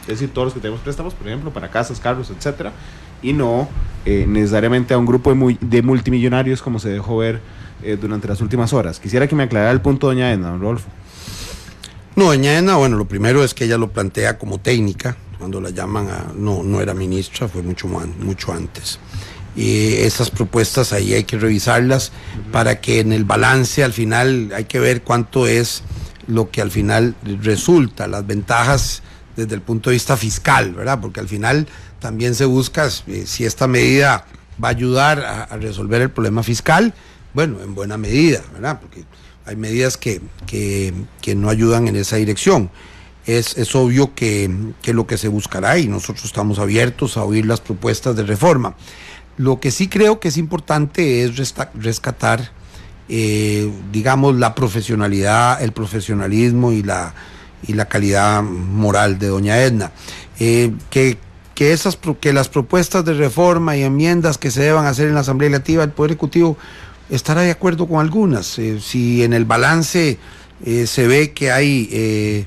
es decir, todos los que tenemos préstamos, por ejemplo, para casas, carros, etcétera, y no necesariamente a un grupo de multimillonarios como se dejó ver durante las últimas horas. Quisiera que me aclarara el punto doña Edna, don Rodolfo. No, doña Edna, bueno, lo primero es que ella lo plantea como técnica, cuando la llaman no era ministra, fue mucho antes. Y esas propuestas ahí hay que revisarlas para que en el balance al final hay que ver cuánto es lo que al final resulta, las ventajas desde el punto de vista fiscal, ¿verdad? Porque al final también se busca si esta medida va a ayudar a resolver el problema fiscal, bueno, en buena medida, ¿verdad? Porque hay medidas que no ayudan en esa dirección. Es obvio que lo que se buscará, y nosotros estamos abiertos a oír las propuestas de reforma. Lo que sí creo que es importante es rescatar, digamos, la profesionalidad, el profesionalismo y la calidad moral de doña Edna. Que las propuestas de reforma y enmiendas que se deban hacer en la Asamblea Legislativa, el Poder Ejecutivo estará de acuerdo con algunas. Si en el balance se ve que hay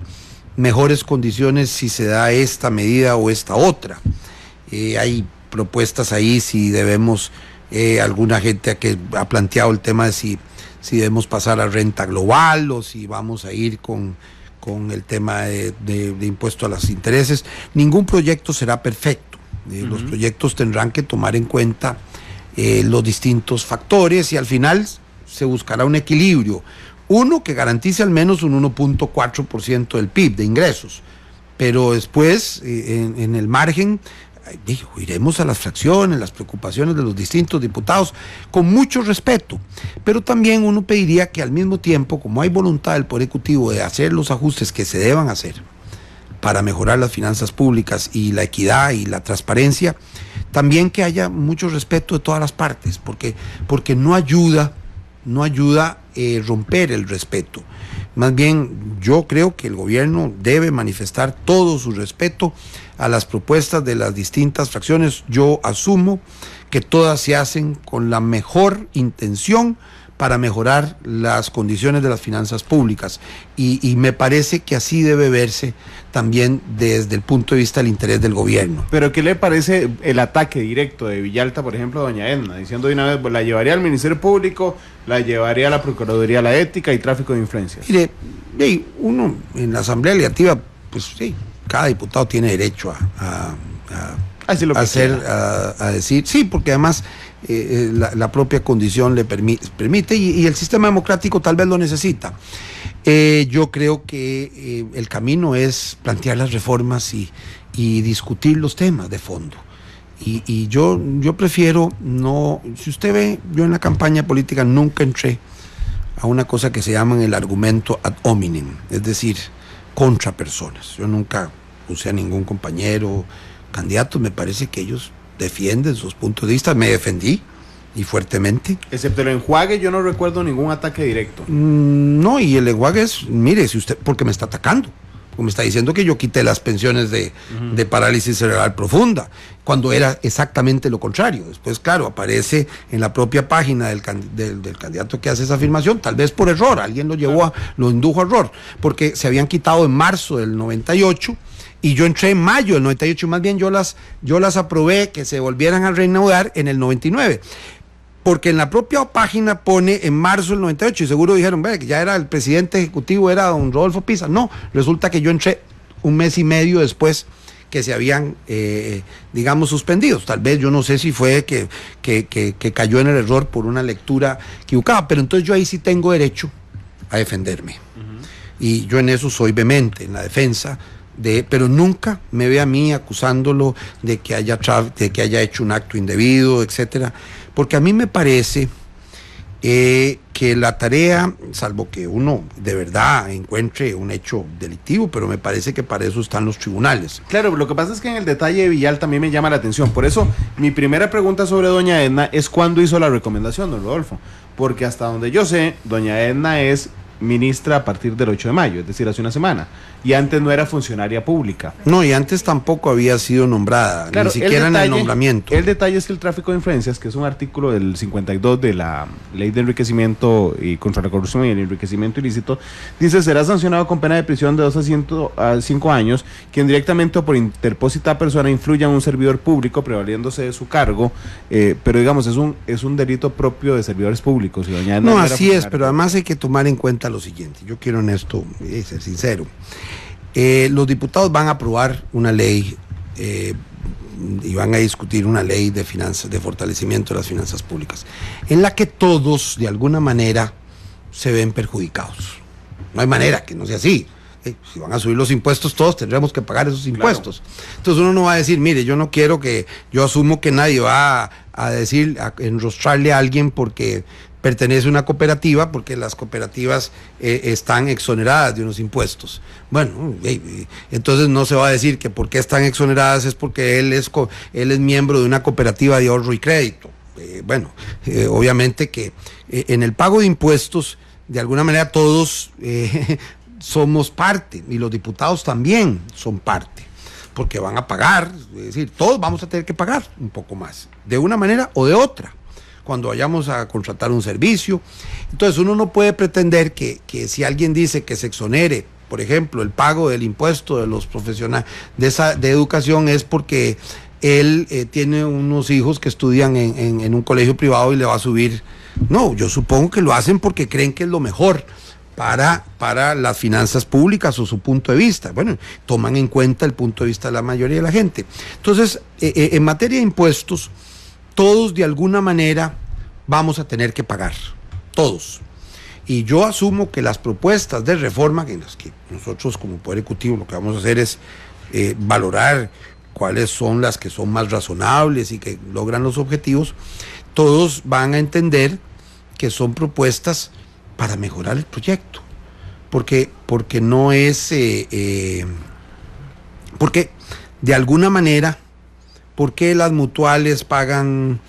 mejores condiciones si se da esta medida o esta otra. Hay propuestas ahí si debemos, alguna gente que ha planteado el tema de si debemos pasar a renta global o si vamos a ir con el tema de impuesto a los intereses. Ningún proyecto será perfecto. Los proyectos tendrán que tomar en cuenta los distintos factores y al final se buscará un equilibrio. Uno que garantice al menos un 1.4% del PIB de ingresos, pero después en el margen iremos a las fracciones, las preocupaciones de los distintos diputados con mucho respeto, pero también uno pediría que al mismo tiempo, como hay voluntad del Poder Ejecutivo de hacer los ajustes que se deban hacer para mejorar las finanzas públicas y la equidad y la transparencia, también que haya mucho respeto de todas las partes, porque no ayuda romper el respeto. Más bien, yo creo que el gobierno debe manifestar todo su respeto a las propuestas de las distintas fracciones. Yo asumo que todas se hacen con la mejor intención para mejorar las condiciones de las finanzas públicas y me parece que así debe verse también desde el punto de vista del interés del gobierno. Pero ¿qué le parece el ataque directo de Villalta, por ejemplo, a doña Edna, diciendo de una vez, pues, la llevaría al Ministerio Público, la llevaría a la Procuraduría de la Ética y tráfico de influencias? Mire, uno en la Asamblea Legislativa, pues sí, cada diputado tiene derecho a decir, sí, porque además la propia condición le permite y el sistema democrático tal vez lo necesita. Yo creo que el camino es plantear las reformas y discutir los temas de fondo. Y yo prefiero no, si usted ve, yo en la campaña política nunca entré a una cosa que se llama el argumento ad hominem, es decir, contra personas. Yo nunca puse a ningún compañero candidato, me parece que ellos defienden sus puntos de vista, me defendí y fuertemente. Excepto el enjuague, yo no recuerdo ningún ataque directo. No, y el enjuague es, mire, si usted, porque me está atacando, porque me está diciendo que yo quité las pensiones de parálisis cerebral profunda, cuando era exactamente lo contrario. Después, claro, aparece en la propia página del candidato que hace esa afirmación, tal vez por error, alguien lo indujo a error, porque se habían quitado en marzo del 98, y yo entré en mayo del 98, más bien yo las aprobé que se volvieran a reanudar en el 99, porque en la propia página pone en marzo del 98, y seguro dijeron, que ya era el presidente ejecutivo, era don Rodolfo Pizza. No, resulta que yo entré un mes y medio después que se habían, digamos, suspendidos. Tal vez, yo no sé si fue que cayó en el error por una lectura equivocada, pero entonces yo ahí sí tengo derecho a defenderme. Y yo en eso soy vehemente, en la defensa, pero nunca me ve a mí acusándolo de que haya hecho un acto indebido, etcétera, porque a mí me parece que la tarea, salvo que uno de verdad encuentre un hecho delictivo, pero me parece que para eso están los tribunales. Claro, lo que pasa es que en el detalle de Villalta también me llama la atención, por eso mi primera pregunta sobre doña Edna es cuándo hizo la recomendación, don Rodolfo, porque hasta donde yo sé, doña Edna es ministra a partir del 8 de mayo, es decir, hace una semana, y antes no era funcionaria pública. No, y antes tampoco había sido nombrada, claro, ni siquiera en el nombramiento. El detalle es que el tráfico de influencias, que es un artículo del 52 de la Ley de Enriquecimiento y contra la Corrupción y el Enriquecimiento Ilícito, dice, será sancionado con pena de prisión de 2 a 5 años, quien directamente o por interpósita persona influya en un servidor público prevaliéndose de su cargo, pero digamos, es un delito propio de servidores públicos. Y doña Edna no, así es, pero además hay que tomar en cuenta lo siguiente, yo quiero en esto ser sincero. Los diputados van a aprobar una ley y van a discutir una ley de finanzas, de fortalecimiento de las finanzas públicas, en la que todos de alguna manera se ven perjudicados. No hay manera que no sea así. Si van a subir los impuestos, todos tendremos que pagar esos impuestos. Claro. Entonces uno no va a decir, mire, yo asumo que nadie va a enrostrarle a alguien porque pertenece a una cooperativa, porque las cooperativas están exoneradas de unos impuestos. Bueno, entonces no se va a decir que porque están exoneradas es porque él es miembro de una cooperativa de ahorro y crédito. Obviamente que en el pago de impuestos, de alguna manera todos somos parte, y los diputados también son parte, porque van a pagar, es decir, todos vamos a tener que pagar un poco más, de una manera o de otra, cuando vayamos a contratar un servicio. Entonces uno no puede pretender que si alguien dice que se exonere, por ejemplo, el pago del impuesto de los profesionales de educación, es porque él tiene unos hijos que estudian en un colegio privado y le va a subir. No, yo supongo que lo hacen porque creen que es lo mejor para las finanzas públicas o su punto de vista. Bueno, toman en cuenta el punto de vista de la mayoría de la gente. Entonces, en materia de impuestos, todos de alguna manera vamos a tener que pagar, todos. Y yo asumo que las propuestas de reforma, en las que nosotros como Poder Ejecutivo lo que vamos a hacer es valorar cuáles son las que son más razonables y que logran los objetivos, todos van a entender que son propuestas para mejorar el proyecto, porque no es, porque de alguna manera, ¿por qué las mutuales pagan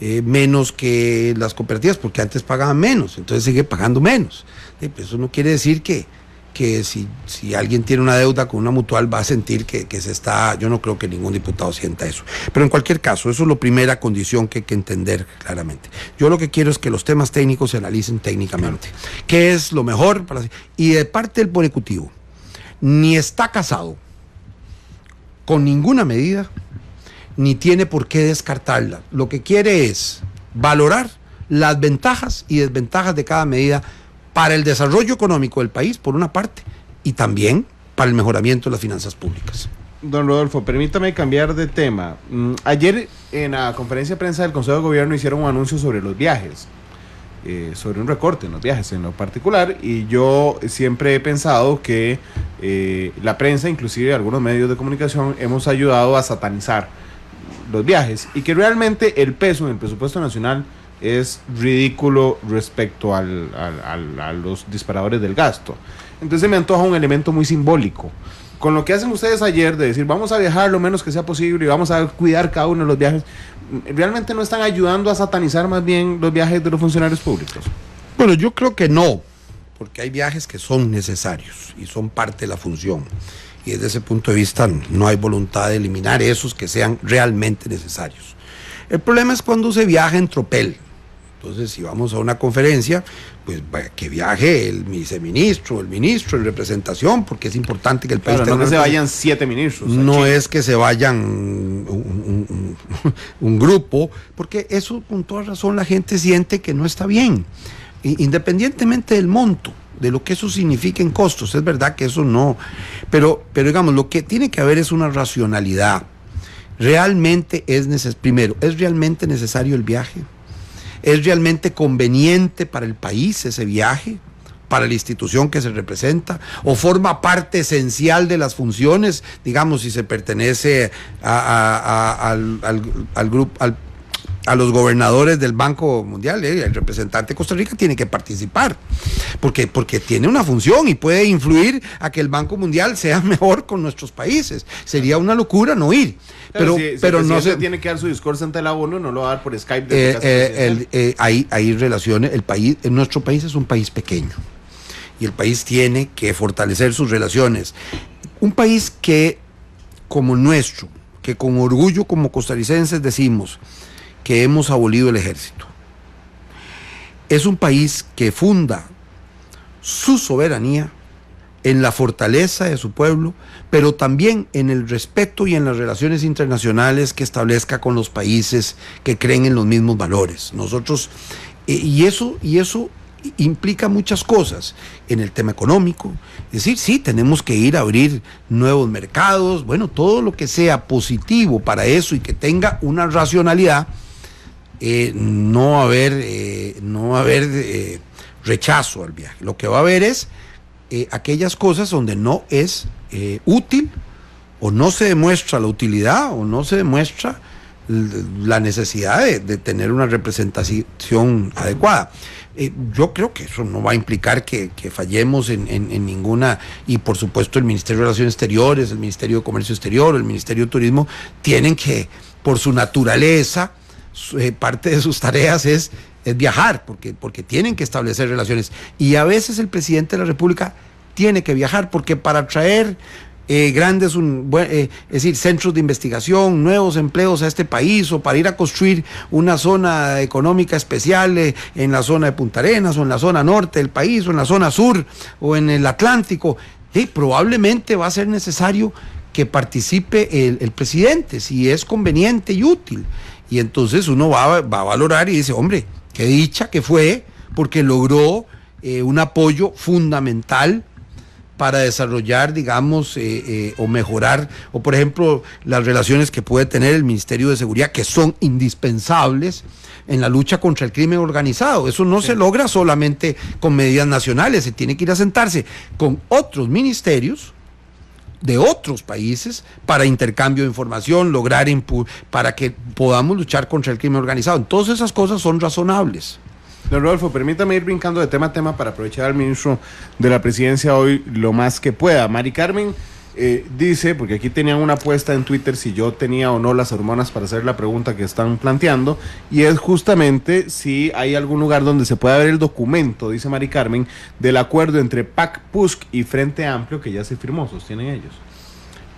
menos que las cooperativas? Porque antes pagaban menos, entonces sigue pagando menos. Eso no quiere decir que si alguien tiene una deuda con una mutual va a sentir que se está. Yo no creo que ningún diputado sienta eso. Pero en cualquier caso, eso es la primera condición que hay que entender claramente. Yo lo que quiero es que los temas técnicos se analicen técnicamente. ¿Qué es lo mejor para? Y de parte del Poder Ejecutivo, ni está casado con ninguna medida, ni tiene por qué descartarla. Lo que quiere es valorar las ventajas y desventajas de cada medida para el desarrollo económico del país, por una parte, y también para el mejoramiento de las finanzas públicas. Don Rodolfo, permítame cambiar de tema. Ayer en la conferencia de prensa del Consejo de Gobierno hicieron un anuncio sobre los viajes, sobre un recorte en los viajes en lo particular, y yo siempre he pensado que la prensa, inclusive algunos medios de comunicación, hemos ayudado a satanizar los viajes, y que realmente el peso en el presupuesto nacional es ridículo respecto a los disparadores del gasto. Entonces me antoja un elemento muy simbólico. Con lo que hacen ustedes ayer de decir vamos a viajar lo menos que sea posible y vamos a cuidar cada uno de los viajes, ¿realmente no están ayudando a satanizar más bien los viajes de los funcionarios públicos? Bueno, yo creo que no, porque hay viajes que son necesarios y son parte de la función. Y desde ese punto de vista no hay voluntad de eliminar esos que sean realmente necesarios. El problema es cuando se viaja en tropel. Entonces, si vamos a una conferencia, pues que viaje el viceministro, el ministro en representación, porque es importante que el país... Claro, no que se vayan 7 ministros. No es que se vayan un grupo, porque eso con toda razón la gente siente que no está bien, independientemente del monto, de lo que eso significa en costos. Es verdad que eso no... Pero digamos, lo que tiene que haber es una racionalidad. Realmente primero, ¿es realmente necesario el viaje? ¿Es realmente conveniente para el país ese viaje? ¿Para la institución que se representa? ¿O forma parte esencial de las funciones? Digamos, si se pertenece al grupo, a los gobernadores del Banco Mundial, el representante de Costa Rica tiene que participar, porque tiene una función y puede influir a que el Banco Mundial sea mejor con nuestros países. Sería una locura no ir. Pero no se tiene que dar su discurso ante la ONU, no lo va a dar por Skype. Hay relaciones. Nuestro país es un país pequeño y el país tiene que fortalecer sus relaciones. Un país que, como el nuestro, que con orgullo como costarricenses decimos que hemos abolido el ejército, es un país que funda su soberanía en la fortaleza de su pueblo, pero también en el respeto y en las relaciones internacionales que establezca con los países que creen en los mismos valores. Nosotros, y eso implica muchas cosas en el tema económico. Es decir, sí, tenemos que ir a abrir nuevos mercados, bueno, todo lo que sea positivo para eso y que tenga una racionalidad. No va a haber rechazo al viaje. Lo que va a haber es aquellas cosas donde no es útil, o no se demuestra la utilidad, o no se demuestra la necesidad de tener una representación adecuada. Yo creo que eso no va a implicar que fallemos en ninguna, y por supuesto el Ministerio de Relaciones Exteriores, el Ministerio de Comercio Exterior, el Ministerio de Turismo tienen que, por su naturaleza, parte de sus tareas es viajar, porque tienen que establecer relaciones, y a veces el presidente de la República tiene que viajar, porque para traer grandes es decir, centros de investigación, nuevos empleos a este país, o para ir a construir una zona económica especial en la zona de Punta Arenas, o en la zona norte del país, o en la zona sur, o en el Atlántico, probablemente va a ser necesario que participe el presidente, si es conveniente y útil. Y entonces uno va a valorar y dice, hombre, qué dicha que fue, porque logró un apoyo fundamental para desarrollar, digamos, o mejorar, o por ejemplo, las relaciones que puede tener el Ministerio de Seguridad, que son indispensables en la lucha contra el crimen organizado. Eso no se logra solamente con medidas nacionales, se tiene que ir a sentarse con otros ministerios de otros países para intercambio de información, lograr para que podamos luchar contra el crimen organizado. Todas esas cosas son razonables. Don Rodolfo, permítame ir brincando de tema a tema para aprovechar al ministro de la Presidencia hoy lo más que pueda. Mari Carmen dice, porque aquí tenían una apuesta en Twitter si yo tenía o no las hormonas para hacer la pregunta que están planteando, y es justamente si hay algún lugar donde se pueda ver el documento, dice Mari Carmen, del acuerdo entre PAC-PUSC y Frente Amplio que ya se firmó, sostienen ellos.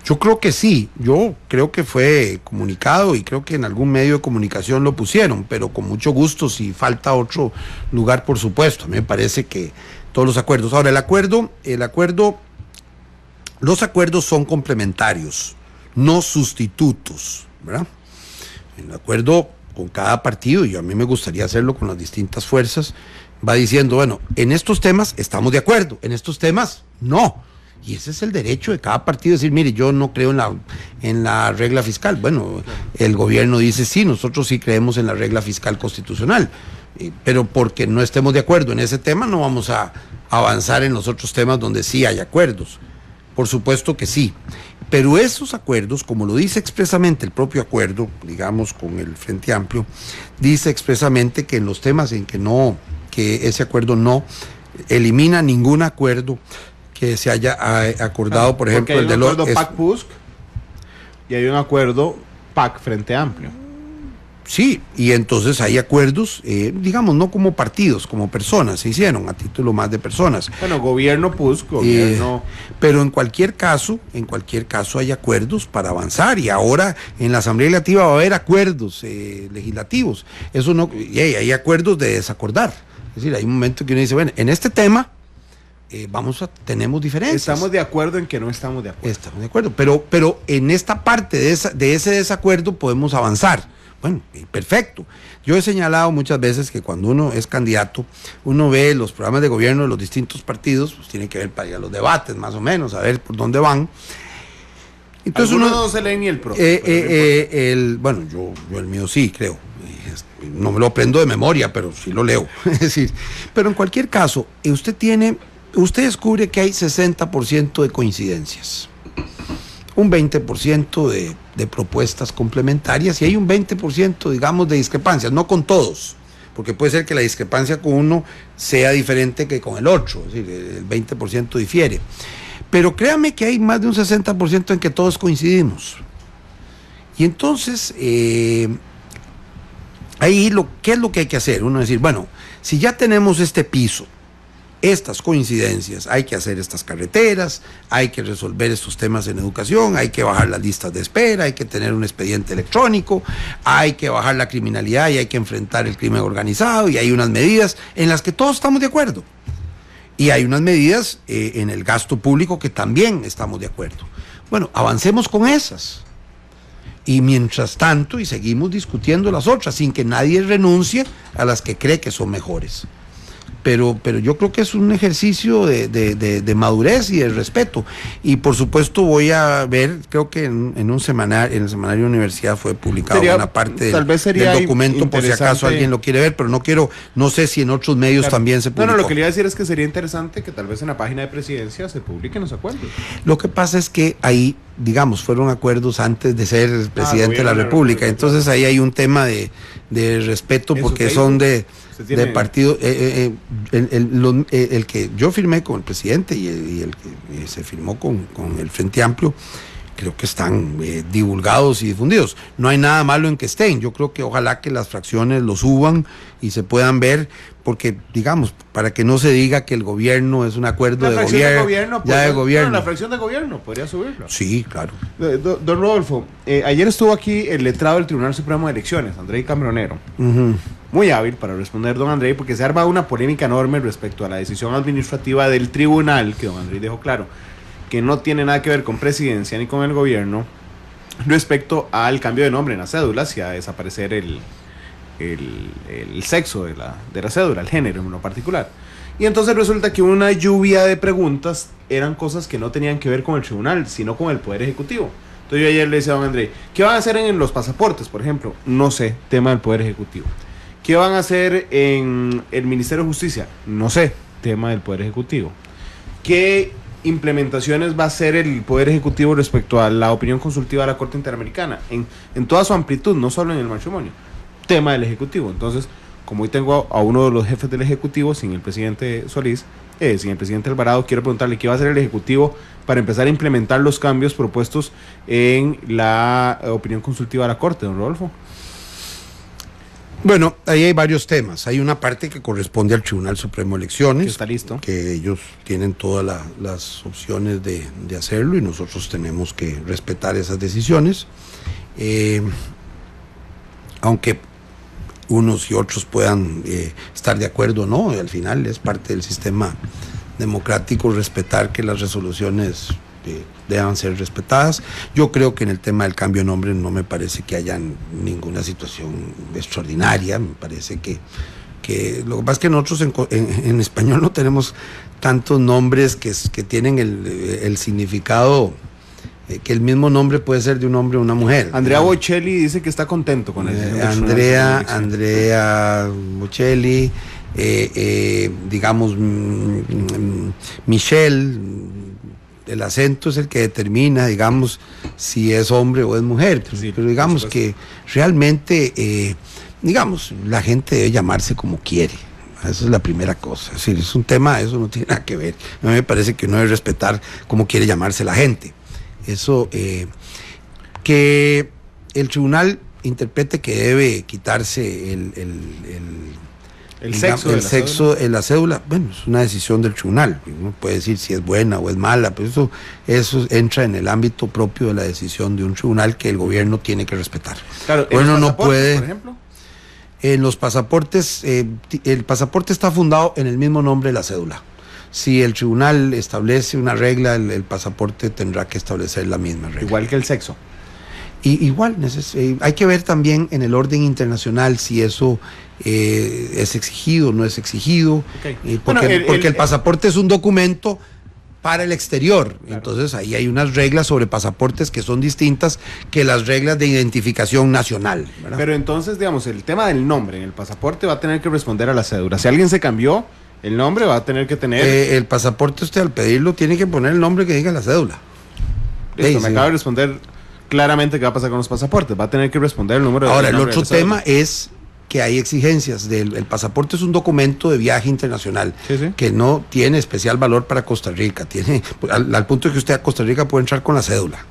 Yo creo que sí, yo creo que fue comunicado y creo que en algún medio de comunicación lo pusieron, pero con mucho gusto, si falta otro lugar, por supuesto. A mí me parece que todos los acuerdos. Ahora, los acuerdos son complementarios, no sustitutos, ¿verdad? El acuerdo con cada partido, y a mí me gustaría hacerlo con las distintas fuerzas, va diciendo, bueno, en estos temas estamos de acuerdo, en estos temas no. Y ese es el derecho de cada partido, decir, mire, yo no creo en la regla fiscal. Bueno, el gobierno dice, sí, nosotros sí creemos en la regla fiscal constitucional, pero porque no estemos de acuerdo en ese tema, no vamos a avanzar en los otros temas donde sí hay acuerdos. Por supuesto que sí, pero esos acuerdos, como lo dice expresamente el propio acuerdo, digamos, con el Frente Amplio, dice expresamente que en los temas en que ese acuerdo no elimina ningún acuerdo que se haya acordado, por ejemplo, el de los... Hay un acuerdo PAC-PUSC y hay un acuerdo PAC-Frente Amplio. Sí, y entonces hay acuerdos, digamos, no como partidos, como personas, se hicieron a título más de personas. Bueno, gobierno PUSC, gobierno... pero en cualquier caso hay acuerdos para avanzar, y ahora en la Asamblea Legislativa va a haber acuerdos legislativos. Eso no, y hay acuerdos de desacordar. Es decir, hay un momento que uno dice, bueno, en este tema tenemos diferencias. Estamos de acuerdo en que no estamos de acuerdo. Estamos de acuerdo, pero en esta parte de ese desacuerdo podemos avanzar. Bueno, perfecto. Yo he señalado muchas veces que cuando uno es candidato, uno ve los programas de gobierno de los distintos partidos, pues tiene que ver para ir a los debates, más o menos, a ver por dónde van. Entonces uno no se lee ni el propio. Bueno, yo el mío sí, creo. No me lo aprendo de memoria, pero sí lo leo. Es decir, pero en cualquier caso, usted descubre que hay 60% de coincidencias, un 20% de propuestas complementarias, y hay un 20%, digamos, de discrepancias, no con todos, porque puede ser que la discrepancia con uno sea diferente que con el otro, es decir, el 20% difiere. Pero créame que hay más de un 60% en que todos coincidimos. Y entonces, ahí ¿qué es lo que hay que hacer? Uno decir, bueno, si ya tenemos este piso, estas coincidencias, hay que hacer estas carreteras, hay que resolver estos temas en educación, hay que bajar las listas de espera, hay que tener un expediente electrónico, hay que bajar la criminalidad y hay que enfrentar el crimen organizado, y hay unas medidas en las que todos estamos de acuerdo. Y hay unas medidas en el gasto público que también estamos de acuerdo. Bueno, avancemos con esas. Y mientras tanto, y seguimos discutiendo las otras, sin que nadie renuncie a las que cree que son mejores. Pero yo creo que es un ejercicio de madurez y de respeto. Y por supuesto voy a ver, creo que en el semanario Universidad fue publicado una parte del documento, por si acaso alguien lo quiere ver, pero no sé si en otros medios también se publicó. No, lo que le iba a decir es que sería interesante que tal vez en la página de Presidencia se publiquen los acuerdos. Lo que pasa es que ahí, digamos, fueron acuerdos antes de ser presidente de la República, entonces ahí hay un tema de respeto, porque son de partido, el que yo firmé con el presidente y el que se firmó con el Frente Amplio, creo que están divulgados y difundidos. No hay nada malo en que estén. Yo creo que ojalá que las fracciones lo suban y se puedan ver, porque, digamos, para que no se diga que el gobierno es un acuerdo de gobierno, la fracción de gobierno podría subirlo. Sí, claro. Don Rodolfo, ayer estuvo aquí el letrado del Tribunal Supremo de Elecciones, Andrei Cambronero. Muy hábil para responder, don Andrei, porque se arma una polémica enorme respecto a la decisión administrativa del tribunal, que don Andrei dejó claro que no tiene nada que ver con presidencia ni con el gobierno, respecto al cambio de nombre en las cédulas y a desaparecer el sexo de la cédula, el género en lo particular. Y entonces resulta que una lluvia de preguntas eran cosas que no tenían que ver con el tribunal, sino con el Poder Ejecutivo. Entonces yo ayer le decía a don Andrei, ¿qué van a hacer en los pasaportes, por ejemplo? No sé, tema del Poder Ejecutivo. ¿Qué van a hacer en el Ministerio de Justicia? No sé, tema del Poder Ejecutivo. ¿Qué implementaciones va a hacer el Poder Ejecutivo respecto a la opinión consultiva de la Corte Interamericana? En toda su amplitud, no solo en el matrimonio. Tema del Ejecutivo. Entonces, como hoy tengo a uno de los jefes del Ejecutivo, sin el presidente Solís, sin el presidente Alvarado, quiero preguntarle qué va a hacer el Ejecutivo para empezar a implementar los cambios propuestos en la opinión consultiva de la Corte, don Rodolfo. Bueno, ahí hay varios temas. Hay una parte que corresponde al Tribunal Supremo de Elecciones. Que está listo. Que ellos tienen todas las opciones de hacerlo y nosotros tenemos que respetar esas decisiones. Aunque unos y otros puedan estar de acuerdo o no, al final es parte del sistema democrático respetar que las resoluciones deban ser respetadas. Yo creo que en el tema del cambio de nombre no me parece que haya ninguna situación extraordinaria. Me parece que lo que pasa es que nosotros en español no tenemos tantos nombres que tienen el significado, que el mismo nombre puede ser de un hombre o una mujer. Andrea Bocelli dice que está contento con el Andrea Bocelli, digamos Michelle. El acento es el que determina, digamos, si es hombre o es mujer. Sí, pero digamos que realmente, digamos, la gente debe llamarse como quiere. Esa es la primera cosa. Es decir, es un tema, eso no tiene nada que ver. A mí me parece que uno debe respetar cómo quiere llamarse la gente. Eso, que el tribunal interprete que debe quitarse el sexo en la cédula, bueno, es una decisión del tribunal. Uno puede decir si es buena o es mala, pero eso entra en el ámbito propio de la decisión de un tribunal que el gobierno tiene que respetar. Claro, bueno, no puede. Por ejemplo, en los pasaportes, el pasaporte está fundado en el mismo nombre de la cédula. Si el tribunal establece una regla, el pasaporte tendrá que establecer la misma regla. Igual que el sexo. Igual, hay que ver también en el orden internacional si eso es exigido o no es exigido, okay. Porque el pasaporte es un documento para el exterior, claro. Entonces ahí hay unas reglas sobre pasaportes que son distintas que las reglas de identificación nacional, ¿verdad? Pero entonces, digamos, el tema del nombre en el pasaporte va a tener que responder a la cédula. Si alguien se cambió el nombre, va a tener que tener... el pasaporte, usted al pedirlo tiene que poner el nombre que diga la cédula. Listo, me acaba de responder claramente qué va a pasar con los pasaportes. Va a tener que responder el número de... Ahora, el otro tema es que hay exigencias. El pasaporte es un documento de viaje internacional, sí. Que no tiene especial valor para Costa Rica. Tiene al punto de que usted a Costa Rica puede entrar con la cédula.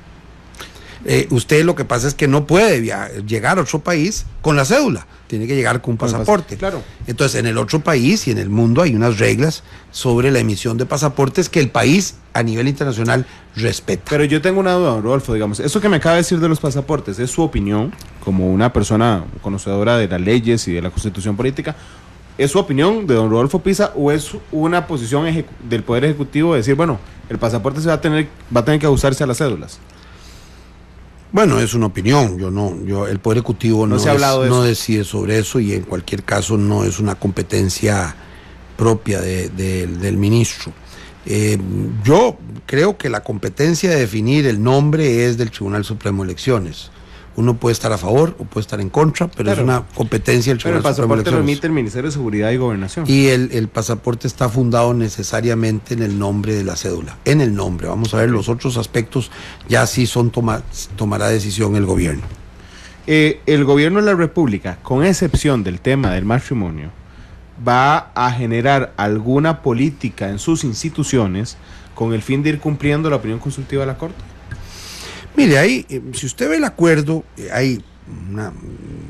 Usted lo que pasa es que no puede llegar a otro país con la cédula. Tiene que llegar con un pasaporte. Claro. Entonces, en el otro país y en el mundo hay unas reglas sobre la emisión de pasaportes que el país a nivel internacional respeta. Pero yo tengo una duda, Rodolfo, digamos, eso que me acaba de decir de los pasaportes, ¿es su opinión como una persona conocedora de las leyes y de la Constitución política? ¿Es su opinión de don Rodolfo Pisa o es una posición del Poder Ejecutivo de decir, bueno, el pasaporte va a tener que ajustarse a las cédulas? Bueno, es una opinión. El Poder Ejecutivo no decide sobre eso y en cualquier caso no es una competencia propia del ministro. Yo creo que la competencia de definir el nombre es del Tribunal Supremo de Elecciones. Uno puede estar a favor o puede estar en contra, pero claro, es una competencia del Tribunal Supremo de Elecciones. Pero el pasaporte lo emite el Ministerio de Seguridad y Gobernación. Y el pasaporte está fundado necesariamente en el nombre de la cédula. En el nombre. Vamos a ver los otros aspectos, ya sí tomará decisión el gobierno. El gobierno de la República, con excepción del tema del matrimonio, va a generar alguna política en sus instituciones con el fin de ir cumpliendo la opinión consultiva de la Corte. Mire, ahí, si usted ve el acuerdo, hay una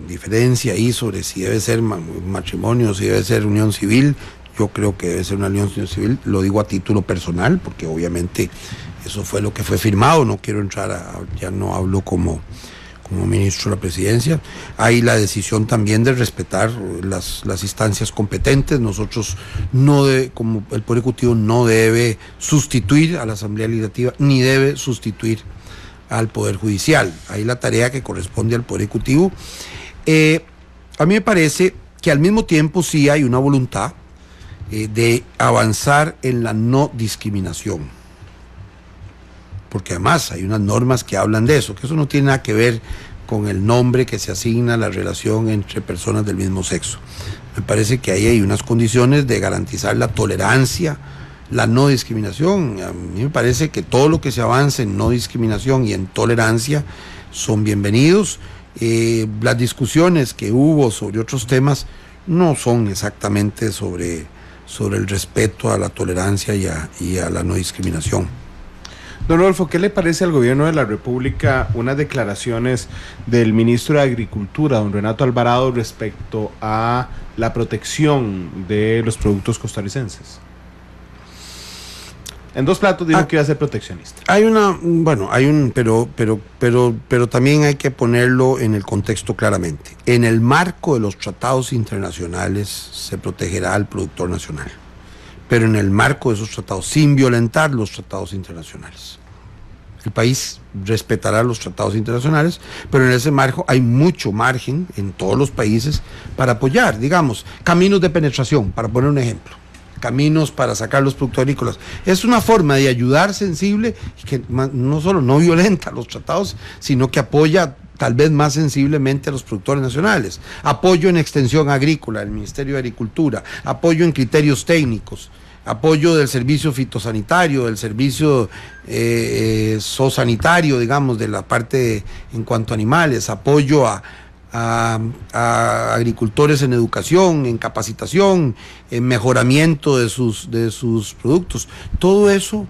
diferencia ahí sobre si debe ser matrimonio, si debe ser unión civil. Yo creo que debe ser una unión civil, lo digo a título personal, porque obviamente eso fue lo que fue firmado. No quiero entrar ya no hablo como ministro de la presidencia. Hay la decisión también de respetar las instancias competentes. Nosotros como el Poder Ejecutivo no debe sustituir a la Asamblea Legislativa, ni debe sustituir al Poder Judicial. Hay la tarea que corresponde al Poder Ejecutivo. A mí me parece que al mismo tiempo sí hay una voluntad de avanzar en la no discriminación, porque además hay unas normas que hablan de eso, que eso no tiene nada que ver con el nombre que se asigna a la relación entre personas del mismo sexo. Me parece que ahí hay unas condiciones de garantizar la tolerancia, la no discriminación. A mí me parece que todo lo que se avance en no discriminación y en tolerancia son bienvenidos. Las discusiones que hubo sobre otros temas no son exactamente sobre el respeto a la tolerancia y a la no discriminación. Don Rodolfo, ¿qué le parece al gobierno de la República unas declaraciones del ministro de Agricultura, don Renato Alvarado, respecto a la protección de los productos costarricenses? En dos platos dijo que iba a ser proteccionista. Pero también hay que ponerlo en el contexto claramente. En el marco de los tratados internacionales se protegerá al productor nacional, pero en el marco de esos tratados, sin violentar los tratados internacionales. El país respetará los tratados internacionales, pero en ese marco hay mucho margen en todos los países para apoyar, digamos, caminos de penetración, para poner un ejemplo, caminos para sacar los productos agrícolas. Es una forma de ayudar sensible que no solo no violenta los tratados, sino que apoya tal vez más sensiblemente a los productores nacionales. Apoyo en extensión agrícola del Ministerio de Agricultura, apoyo en criterios técnicos, apoyo del servicio fitosanitario, del servicio zoosanitario, digamos, de la parte en cuanto a animales, apoyo a agricultores en educación, en capacitación, en mejoramiento de sus productos. Todo eso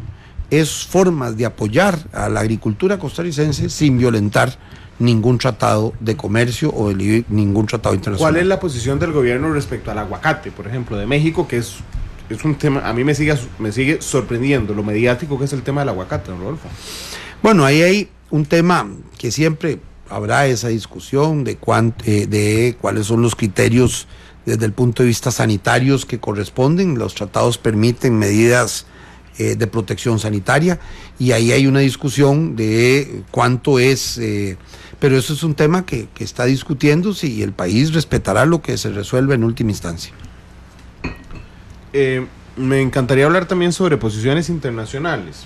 es formas de apoyar a la agricultura costarricense sin violentar ningún tratado de comercio o ningún tratado internacional. ¿Cuál es la posición del gobierno respecto al aguacate, por ejemplo, de México, que es un tema, a mí me sigue sorprendiendo lo mediático que es el tema del aguacate, don Rodolfo? Bueno, ahí hay un tema que siempre habrá esa discusión de cuáles son los criterios desde el punto de vista sanitarios que corresponden. Los tratados permiten medidas de protección sanitaria y ahí hay una discusión de cuánto es, pero eso es un tema que está discutiéndose y el país respetará lo que se resuelve en última instancia. Me encantaría hablar también sobre posiciones internacionales.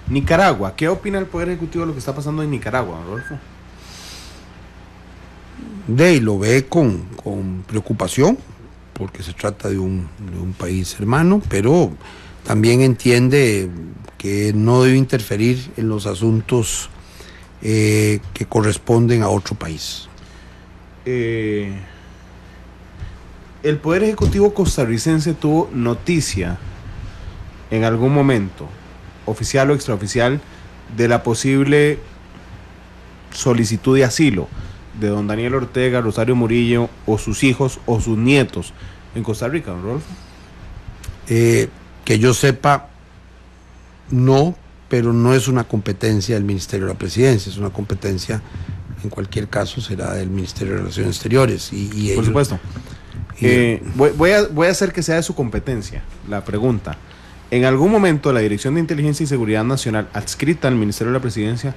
Nicaragua, ¿qué opina el Poder Ejecutivo de lo que está pasando en Nicaragua, Rodolfo? Lo ve con preocupación, porque se trata de un país hermano, pero también entiende que no debe interferir en los asuntos que corresponden a otro país. El Poder Ejecutivo costarricense tuvo noticia en algún momento, oficial o extraoficial, de la posible solicitud de asilo de don Daniel Ortega, Rosario Murillo o sus hijos o sus nietos en Costa Rica, don Rodolfo. Que yo sepa, no, pero no es una competencia del Ministerio de la Presidencia, es una competencia, en cualquier caso, será del Ministerio de Relaciones Exteriores. Y por supuesto. Voy a hacer que sea de su competencia la pregunta. En algún momento la Dirección de Inteligencia y Seguridad Nacional, adscrita al Ministerio de la Presidencia,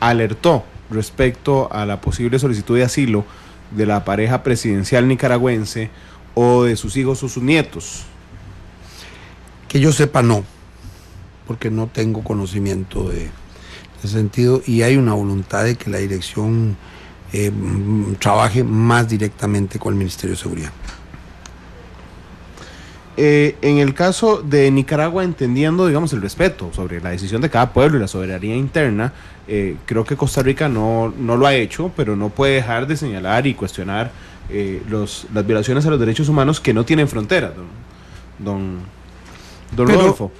alertó respecto a la posible solicitud de asilo de la pareja presidencial nicaragüense o de sus hijos o sus nietos. Que yo sepa, no, porque no tengo conocimiento de ese sentido y hay una voluntad de que la dirección trabaje más directamente con el Ministerio de Seguridad. En el caso de Nicaragua, entendiendo, digamos, el respeto sobre la decisión de cada pueblo y la soberanía interna, creo que Costa Rica no lo ha hecho, pero no puede dejar de señalar y cuestionar las violaciones a los derechos humanos que no tienen fronteras, don Rodolfo.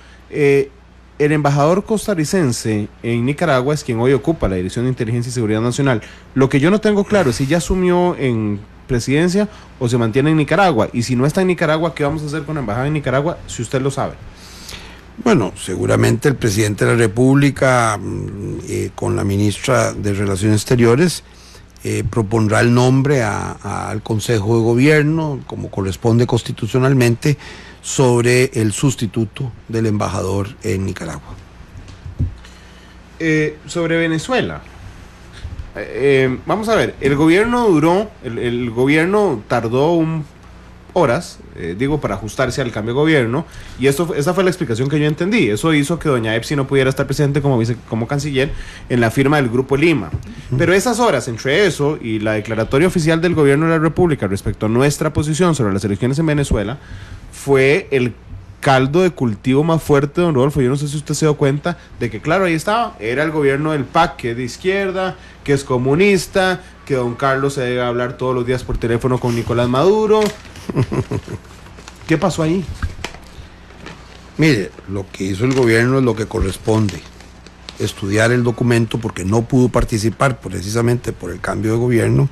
el embajador costarricense en Nicaragua es quien hoy ocupa la Dirección de Inteligencia y Seguridad Nacional. Lo que yo no tengo claro es si ya asumió en presidencia o se mantiene en Nicaragua. Y si no está en Nicaragua, ¿qué vamos a hacer con la embajada en Nicaragua? Si usted lo sabe. Bueno, seguramente el presidente de la República, con la ministra de Relaciones Exteriores, propondrá el nombre al Consejo de Gobierno, como corresponde constitucionalmente, sobre el sustituto del embajador en Nicaragua. Sobre Venezuela, vamos a ver, el gobierno el gobierno tardó horas, para ajustarse al cambio de gobierno, y esa fue la explicación que yo entendí. Eso hizo que doña Epsi no pudiera estar presente como canciller en la firma del Grupo Lima. Pero esas horas, entre eso y la declaratoria oficial del gobierno de la República respecto a nuestra posición sobre las elecciones en Venezuela, fue el caldo de cultivo más fuerte, don Rodolfo. Yo no sé si usted se dio cuenta de que, claro, ahí estaba, era el gobierno del PAC, que es de izquierda, que es comunista, que don Carlos se debe hablar todos los días por teléfono con Nicolás Maduro. ¿Qué pasó ahí? Mire, lo que hizo el gobierno es lo que corresponde: estudiar el documento, porque no pudo participar precisamente por el cambio de gobierno,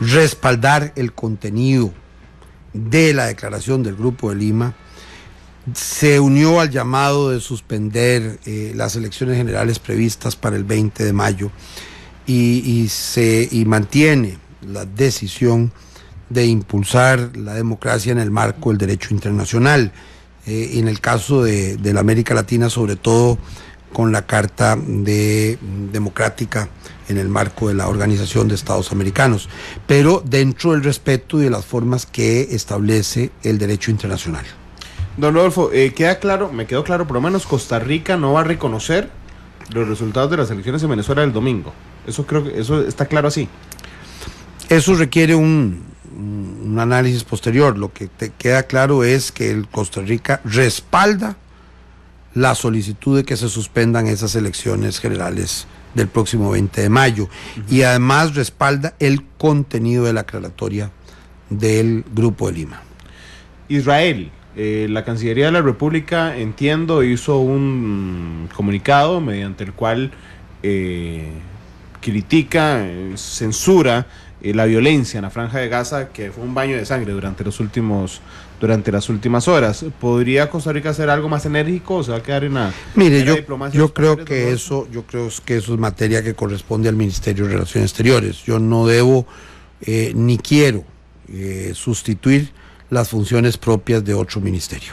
respaldar el contenido de la declaración del Grupo de Lima, se unió al llamado de suspender las elecciones generales previstas para el 20 de mayo y mantiene la decisión de impulsar la democracia en el marco del derecho internacional, en el caso de la América Latina, sobre todo con la Carta Democrática en el marco de la Organización de Estados Americanos, pero dentro del respeto y de las formas que establece el derecho internacional. Don Rodolfo, me quedó claro, por lo menos Costa Rica no va a reconocer los resultados de las elecciones en Venezuela del domingo. Eso está claro así. Eso requiere un análisis posterior. Lo que te queda claro es que el Costa Rica respalda la solicitud de que se suspendan esas elecciones generales del próximo 20 de mayo, y además respalda el contenido de la aclaratoria del Grupo de Lima. Israel, la Cancillería de la República, entiendo, hizo un comunicado mediante el cual critica, censura la violencia en la Franja de Gaza, que fue un baño de sangre durante las últimas horas. ¿Podría Costa Rica hacer algo más enérgico o se va a quedar en la diplomacia? Yo creo que eso es materia que corresponde al Ministerio de Relaciones Exteriores. Yo no debo ni quiero sustituir las funciones propias de otro ministerio.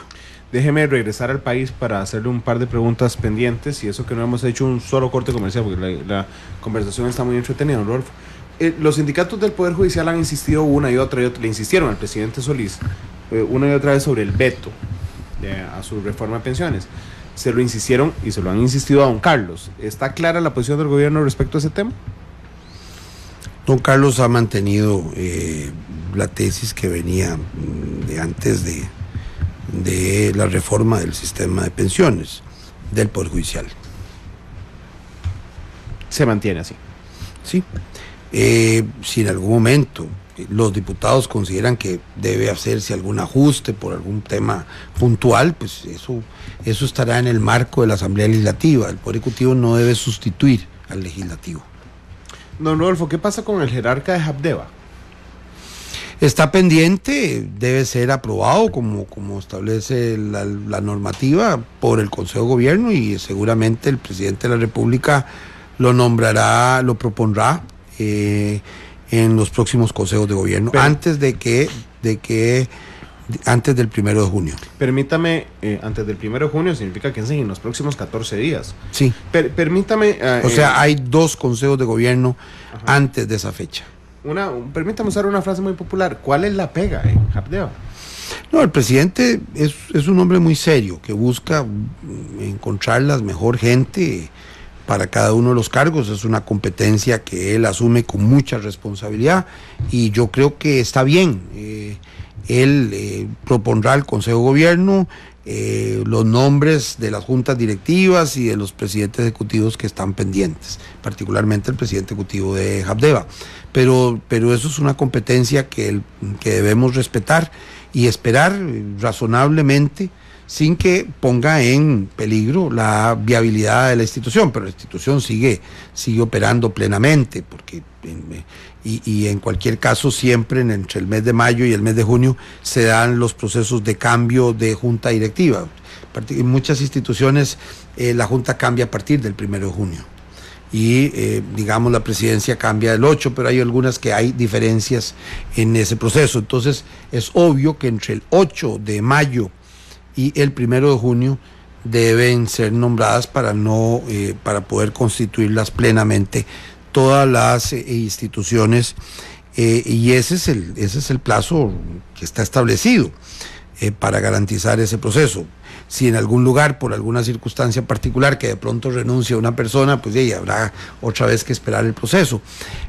Déjeme regresar al país para hacerle un par de preguntas pendientes, y eso que no hemos hecho un solo corte comercial, porque la conversación está muy entretenida, don Rodolfo. Los sindicatos del Poder Judicial han insistido una y otra, le insistieron al presidente Solís una y otra vez sobre el veto a su reforma de pensiones. Se lo insistieron y se lo han insistido a don Carlos. ¿Está clara la posición del gobierno respecto a ese tema? Don Carlos ha mantenido la tesis que venía de antes de la reforma del sistema de pensiones del Poder Judicial. ¿Se mantiene así? Sí. Si en algún momento los diputados consideran que debe hacerse algún ajuste por algún tema puntual, pues eso estará en el marco de la Asamblea Legislativa. El Poder Ejecutivo no debe sustituir al Legislativo. Don Rodolfo, ¿qué pasa con el jerarca de Habdeba? Está pendiente, debe ser aprobado como establece la normativa por el Consejo de Gobierno, y seguramente el presidente de la República lo nombrará, lo propondrá en los próximos consejos de gobierno, antes del 1 de junio. Permítame, antes del 1 de junio significa que es en los próximos 14 días. Sí. Permítame... o sea, hay 2 consejos de gobierno antes de esa fecha. Permítame usar una frase muy popular. ¿Cuál es la pega en Habdeba? No, el presidente es un hombre muy serio, que busca encontrar la mejor gente para cada uno de los cargos. Es una competencia que él asume con mucha responsabilidad, y yo creo que está bien. Él propondrá al Consejo de Gobierno los nombres de las juntas directivas y de los presidentes ejecutivos que están pendientes, particularmente el presidente ejecutivo de Habdeba. Pero eso es una competencia que debemos respetar y esperar razonablemente sin que ponga en peligro la viabilidad de la institución, pero la institución sigue operando plenamente, porque y en cualquier caso siempre entre el mes de mayo y el mes de junio se dan los procesos de cambio de junta directiva. En muchas instituciones la junta cambia a partir del 1 de junio y digamos la presidencia cambia el 8, pero hay algunas que hay diferencias en ese proceso. Entonces es obvio que entre el 8 de mayo y el 1 de junio deben ser nombradas para poder constituirlas plenamente todas las instituciones, y ese es el plazo que está establecido para garantizar ese proceso. Si en algún lugar, por alguna circunstancia particular, que de pronto renuncia una persona, pues habrá otra vez que esperar el proceso.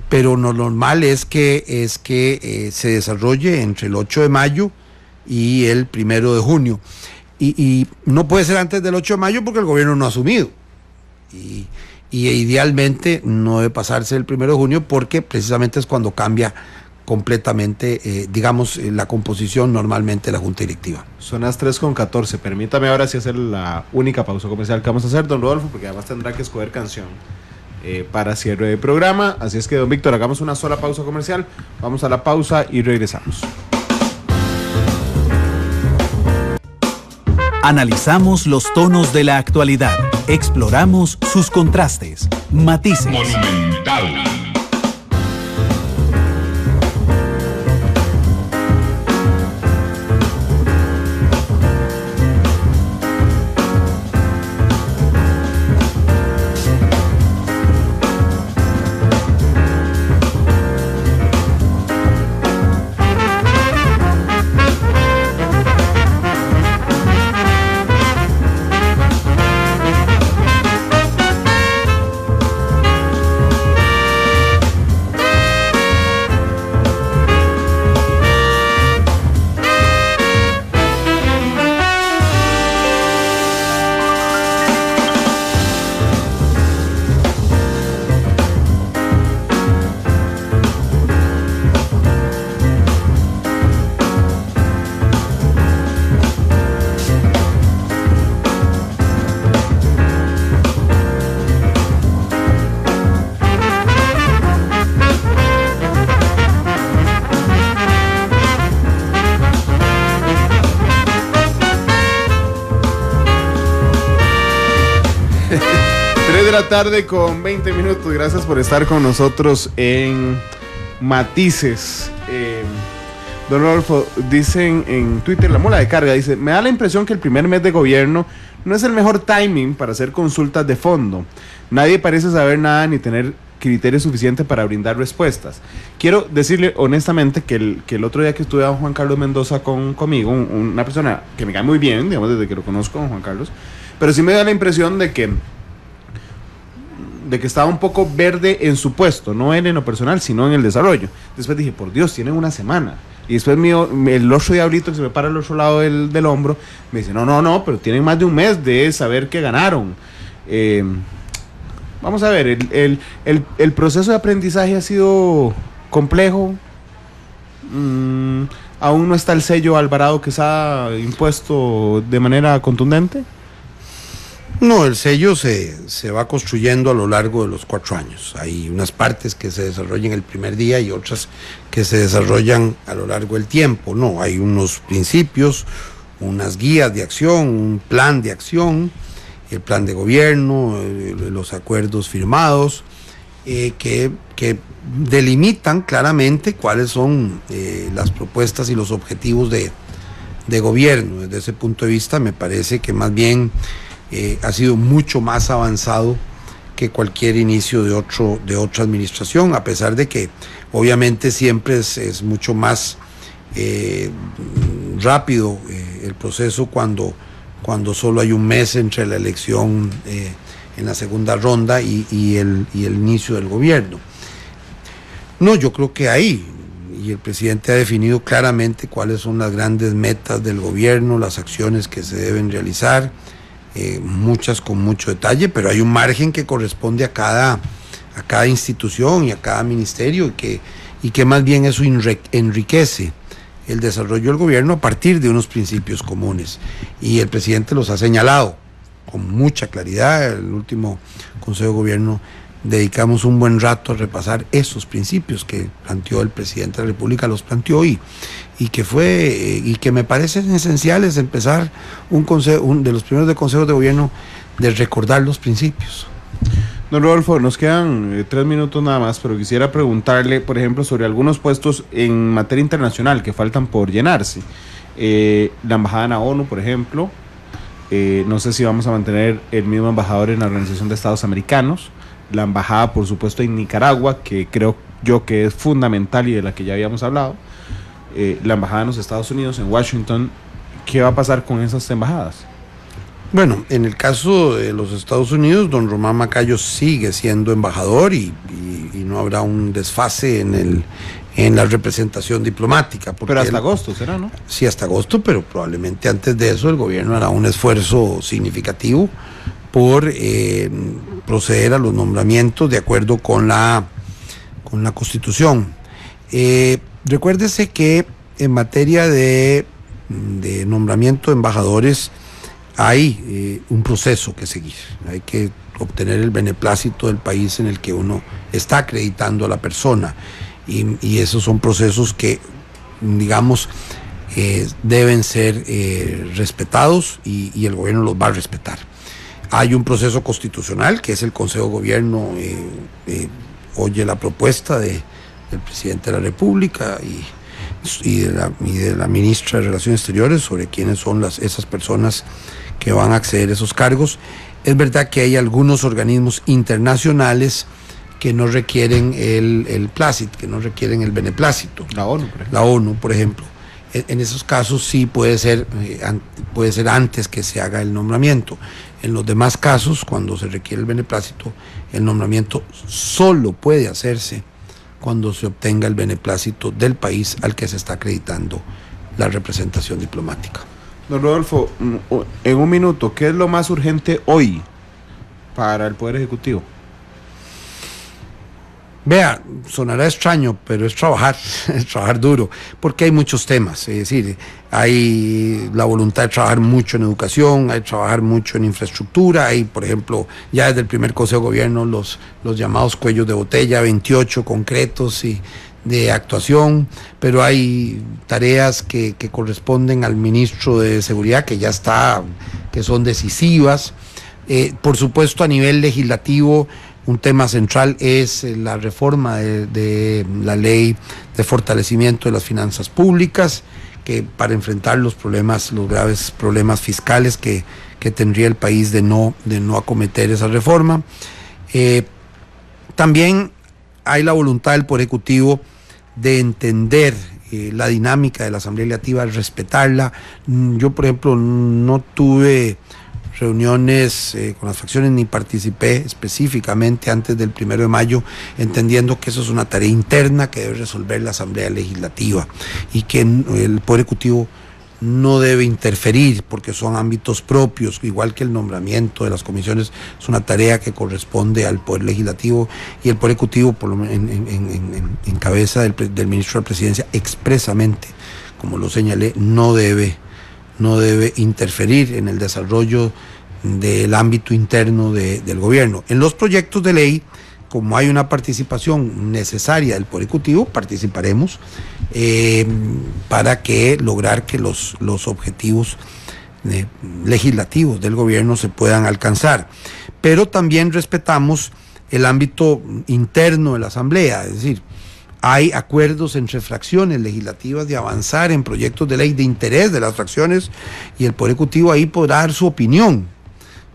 Pero lo normal es que se desarrolle entre el 8 de mayo y el 1 de junio. Y no puede ser antes del 8 de mayo porque el gobierno no ha asumido. Y idealmente no debe pasarse el 1 de junio porque precisamente es cuando cambia completamente, la composición normalmente de la Junta Directiva. Son las 3:14. Permítame ahora sí hacer la única pausa comercial que vamos a hacer, don Rodolfo, porque además tendrá que escoger canción para cierre de programa. Así es que, don Víctor, hagamos una sola pausa comercial. Vamos a la pausa y regresamos. Analizamos los tonos de la actualidad. Exploramos sus contrastes, matices. Monumental. Tarde con 20 minutos. Gracias por estar con nosotros en Matices. Don Rodolfo, dicen en Twitter, la Mola de Carga dice: me da la impresión que el primer mes de gobierno no es el mejor timing para hacer consultas de fondo. Nadie parece saber nada ni tener criterio suficiente para brindar respuestas. Quiero decirle honestamente que el otro día que estuve a Juan Carlos Mendoza conmigo, una persona que me cae muy bien, digamos, desde que lo conozco, Juan Carlos, pero sí me da la impresión de que estaba un poco verde en su puesto, no en lo personal, sino en el desarrollo. Después dije, por Dios, tienen una semana. Y después el otro diablito que se me para al otro lado del hombro, me dice, no, pero tienen más de un mes de saber que ganaron. Vamos a ver, el proceso de aprendizaje ha sido complejo. Aún no está el sello Alvarado que se ha impuesto de manera contundente. No, el sello se va construyendo a lo largo de los 4 años. Hay unas partes que se desarrollan el primer día y otras que se desarrollan a lo largo del tiempo. No, hay unos principios, unas guías de acción, un plan de acción, el plan de gobierno, los acuerdos firmados, que delimitan claramente cuáles son las propuestas y los objetivos de gobierno. Desde ese punto de vista me parece que más bien ha sido mucho más avanzado que cualquier inicio de otra administración, a pesar de que obviamente siempre es mucho más rápido el proceso cuando solo hay un mes entre la elección en la segunda ronda y el inicio del gobierno. No, yo creo que ahí, y el presidente ha definido claramente cuáles son las grandes metas del gobierno, las acciones que se deben realizar, muchas con mucho detalle, pero hay un margen que corresponde a cada institución y a cada ministerio y que más bien eso enriquece el desarrollo del gobierno a partir de unos principios comunes. Y el presidente los ha señalado con mucha claridad. El último Consejo de Gobierno dedicamos un buen rato a repasar esos principios que planteó el presidente de la República, los planteó y que me parecen esenciales empezar un de los primeros de consejos de gobierno de recordar los principios. Don Rodolfo, nos quedan 3 minutos nada más, pero quisiera preguntarle, por ejemplo, sobre algunos puestos en materia internacional que faltan por llenarse. La embajada en la ONU, por ejemplo, no sé si vamos a mantener el mismo embajador en la Organización de Estados Americanos. La embajada, por supuesto, en Nicaragua, que creo yo que es fundamental y de la que ya habíamos hablado. La embajada en los Estados Unidos, en Washington. ¿Qué va a pasar con esas embajadas? Bueno, en el caso de los Estados Unidos, don Román Macayo sigue siendo embajador y no habrá un desfase en la representación diplomática. Pero hasta agosto será, ¿no? Sí, hasta agosto, pero probablemente antes de eso el gobierno hará un esfuerzo significativo por proceder a los nombramientos de acuerdo con la Constitución. Recuérdese que en materia de nombramiento de embajadores hay un proceso que seguir. Hay que obtener el beneplácito del país en el que uno está acreditando a la persona y esos son procesos que, digamos, deben ser respetados y el gobierno los va a respetar. Hay un proceso constitucional que es el Consejo de Gobierno oye la propuesta del presidente de la República y de la ministra de Relaciones Exteriores sobre quiénes son esas personas que van a acceder a esos cargos. Es verdad que hay algunos organismos internacionales que no requieren el plácito, que no requieren el beneplácito. La ONU, por ejemplo. La ONU, por ejemplo. En esos casos sí puede ser antes que se haga el nombramiento. En los demás casos, cuando se requiere el beneplácito, el nombramiento solo puede hacerse cuando se obtenga el beneplácito del país al que se está acreditando la representación diplomática. Don Rodolfo, en un minuto, ¿qué es lo más urgente hoy para el Poder Ejecutivo? Vea, sonará extraño, pero es trabajar duro, porque hay muchos temas, es decir, hay la voluntad de trabajar mucho en educación, hay trabajar mucho en infraestructura, hay, por ejemplo, ya desde el primer Consejo de Gobierno, los llamados cuellos de botella, 28 concretos y de actuación, pero hay tareas que corresponden al ministro de Seguridad, que son decisivas. Por supuesto, a nivel legislativo, un tema central es la reforma de la ley de fortalecimiento de las finanzas públicas, que para enfrentar los graves problemas fiscales que tendría el país de no acometer esa reforma. También hay la voluntad del Poder Ejecutivo de entender la dinámica de la Asamblea Legislativa, respetarla. Yo, por ejemplo, no tuve reuniones con las fracciones ni participé específicamente antes del 1 de mayo, entendiendo que eso es una tarea interna que debe resolver la Asamblea Legislativa y que el Poder Ejecutivo no debe interferir porque son ámbitos propios, igual que el nombramiento de las comisiones es una tarea que corresponde al Poder Legislativo y el Poder Ejecutivo en cabeza del ministro de la Presidencia expresamente, como lo señalé, no debe interferir en el desarrollo del ámbito interno del gobierno. En los proyectos de ley, como hay una participación necesaria del Poder Ejecutivo, participaremos para lograr que los objetivos legislativos del gobierno se puedan alcanzar. Pero también respetamos el ámbito interno de la Asamblea, es decir, hay acuerdos entre fracciones legislativas de avanzar en proyectos de ley de interés de las fracciones y el Poder Ejecutivo ahí podrá dar su opinión,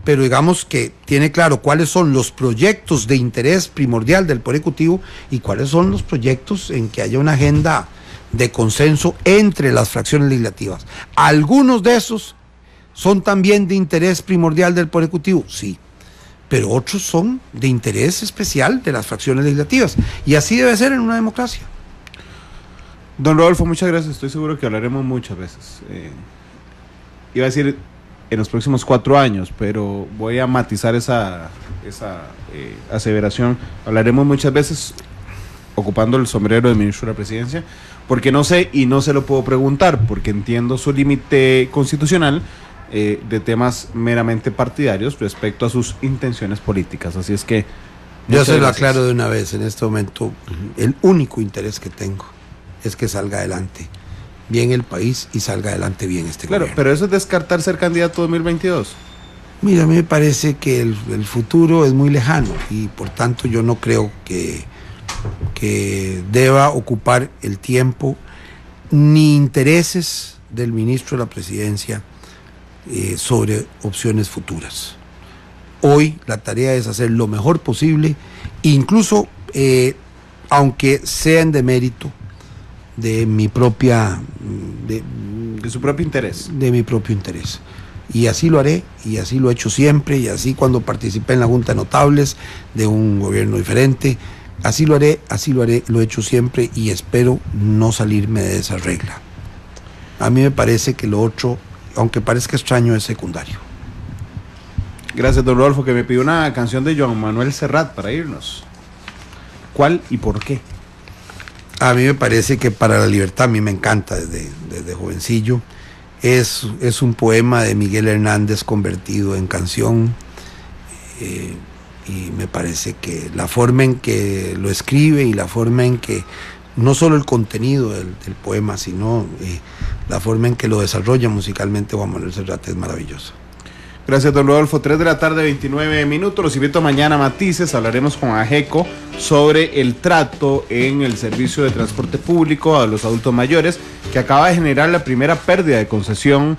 pero digamos que tiene claro cuáles son los proyectos de interés primordial del Poder Ejecutivo y cuáles son los proyectos en que haya una agenda de consenso entre las fracciones legislativas. Algunos de esos son también de interés primordial del Poder Ejecutivo, sí, pero otros son de interés especial de las fracciones legislativas. Y así debe ser en una democracia. Don Rodolfo, muchas gracias. Estoy seguro que hablaremos muchas veces. Iba a decir en los próximos 4 años, pero voy a matizar esa aseveración. Hablaremos muchas veces ocupando el sombrero de ministro de la Presidencia, porque no sé y no se lo puedo preguntar, porque entiendo su límite constitucional de temas meramente partidarios respecto a sus intenciones políticas. Así es que... Yo se lo aclaro de una vez, en este momento el único interés que tengo es que salga adelante bien el país y salga adelante bien este gobierno. Claro, pero eso es descartar ser candidato 2022. Mira, a mí me parece que el futuro es muy lejano y por tanto yo no creo que deba ocupar el tiempo ni intereses del ministro de la Presidencia sobre opciones futuras. Hoy la tarea es hacer lo mejor posible, incluso aunque sea en demérito de mi propia... de su propio interés. De mi propio interés. Y así lo haré, y así lo he hecho siempre, y así cuando participé en la Junta de Notables de un gobierno diferente, así lo haré, lo he hecho siempre y espero no salirme de esa regla. A mí me parece que lo otro, aunque parezca extraño, es secundario. Gracias, don Rodolfo, que me pidió una canción de Joan Manuel Serrat para irnos. ¿Cuál y por qué? A mí me parece que Para la Libertad, a mí me encanta desde jovencillo. Es un poema de Miguel Hernández convertido en canción y me parece que la forma en que lo escribe y la forma en que, no solo el contenido del poema, sino la forma en que lo desarrolla musicalmente Juan Manuel Serrat es maravilloso. Gracias, don Rodolfo. 3 de la tarde, 29 minutos. Los invito mañana a Matices. Hablaremos con AGECO sobre el trato en el servicio de transporte público a los adultos mayores, que acaba de generar la primera pérdida de concesión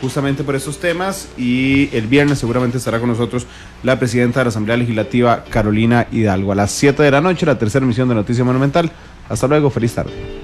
justamente por estos temas. Y el viernes seguramente estará con nosotros la presidenta de la Asamblea Legislativa, Carolina Hidalgo. A las 7 de la noche, la tercera emisión de Noticia Monumental. Hasta luego, feliz tarde.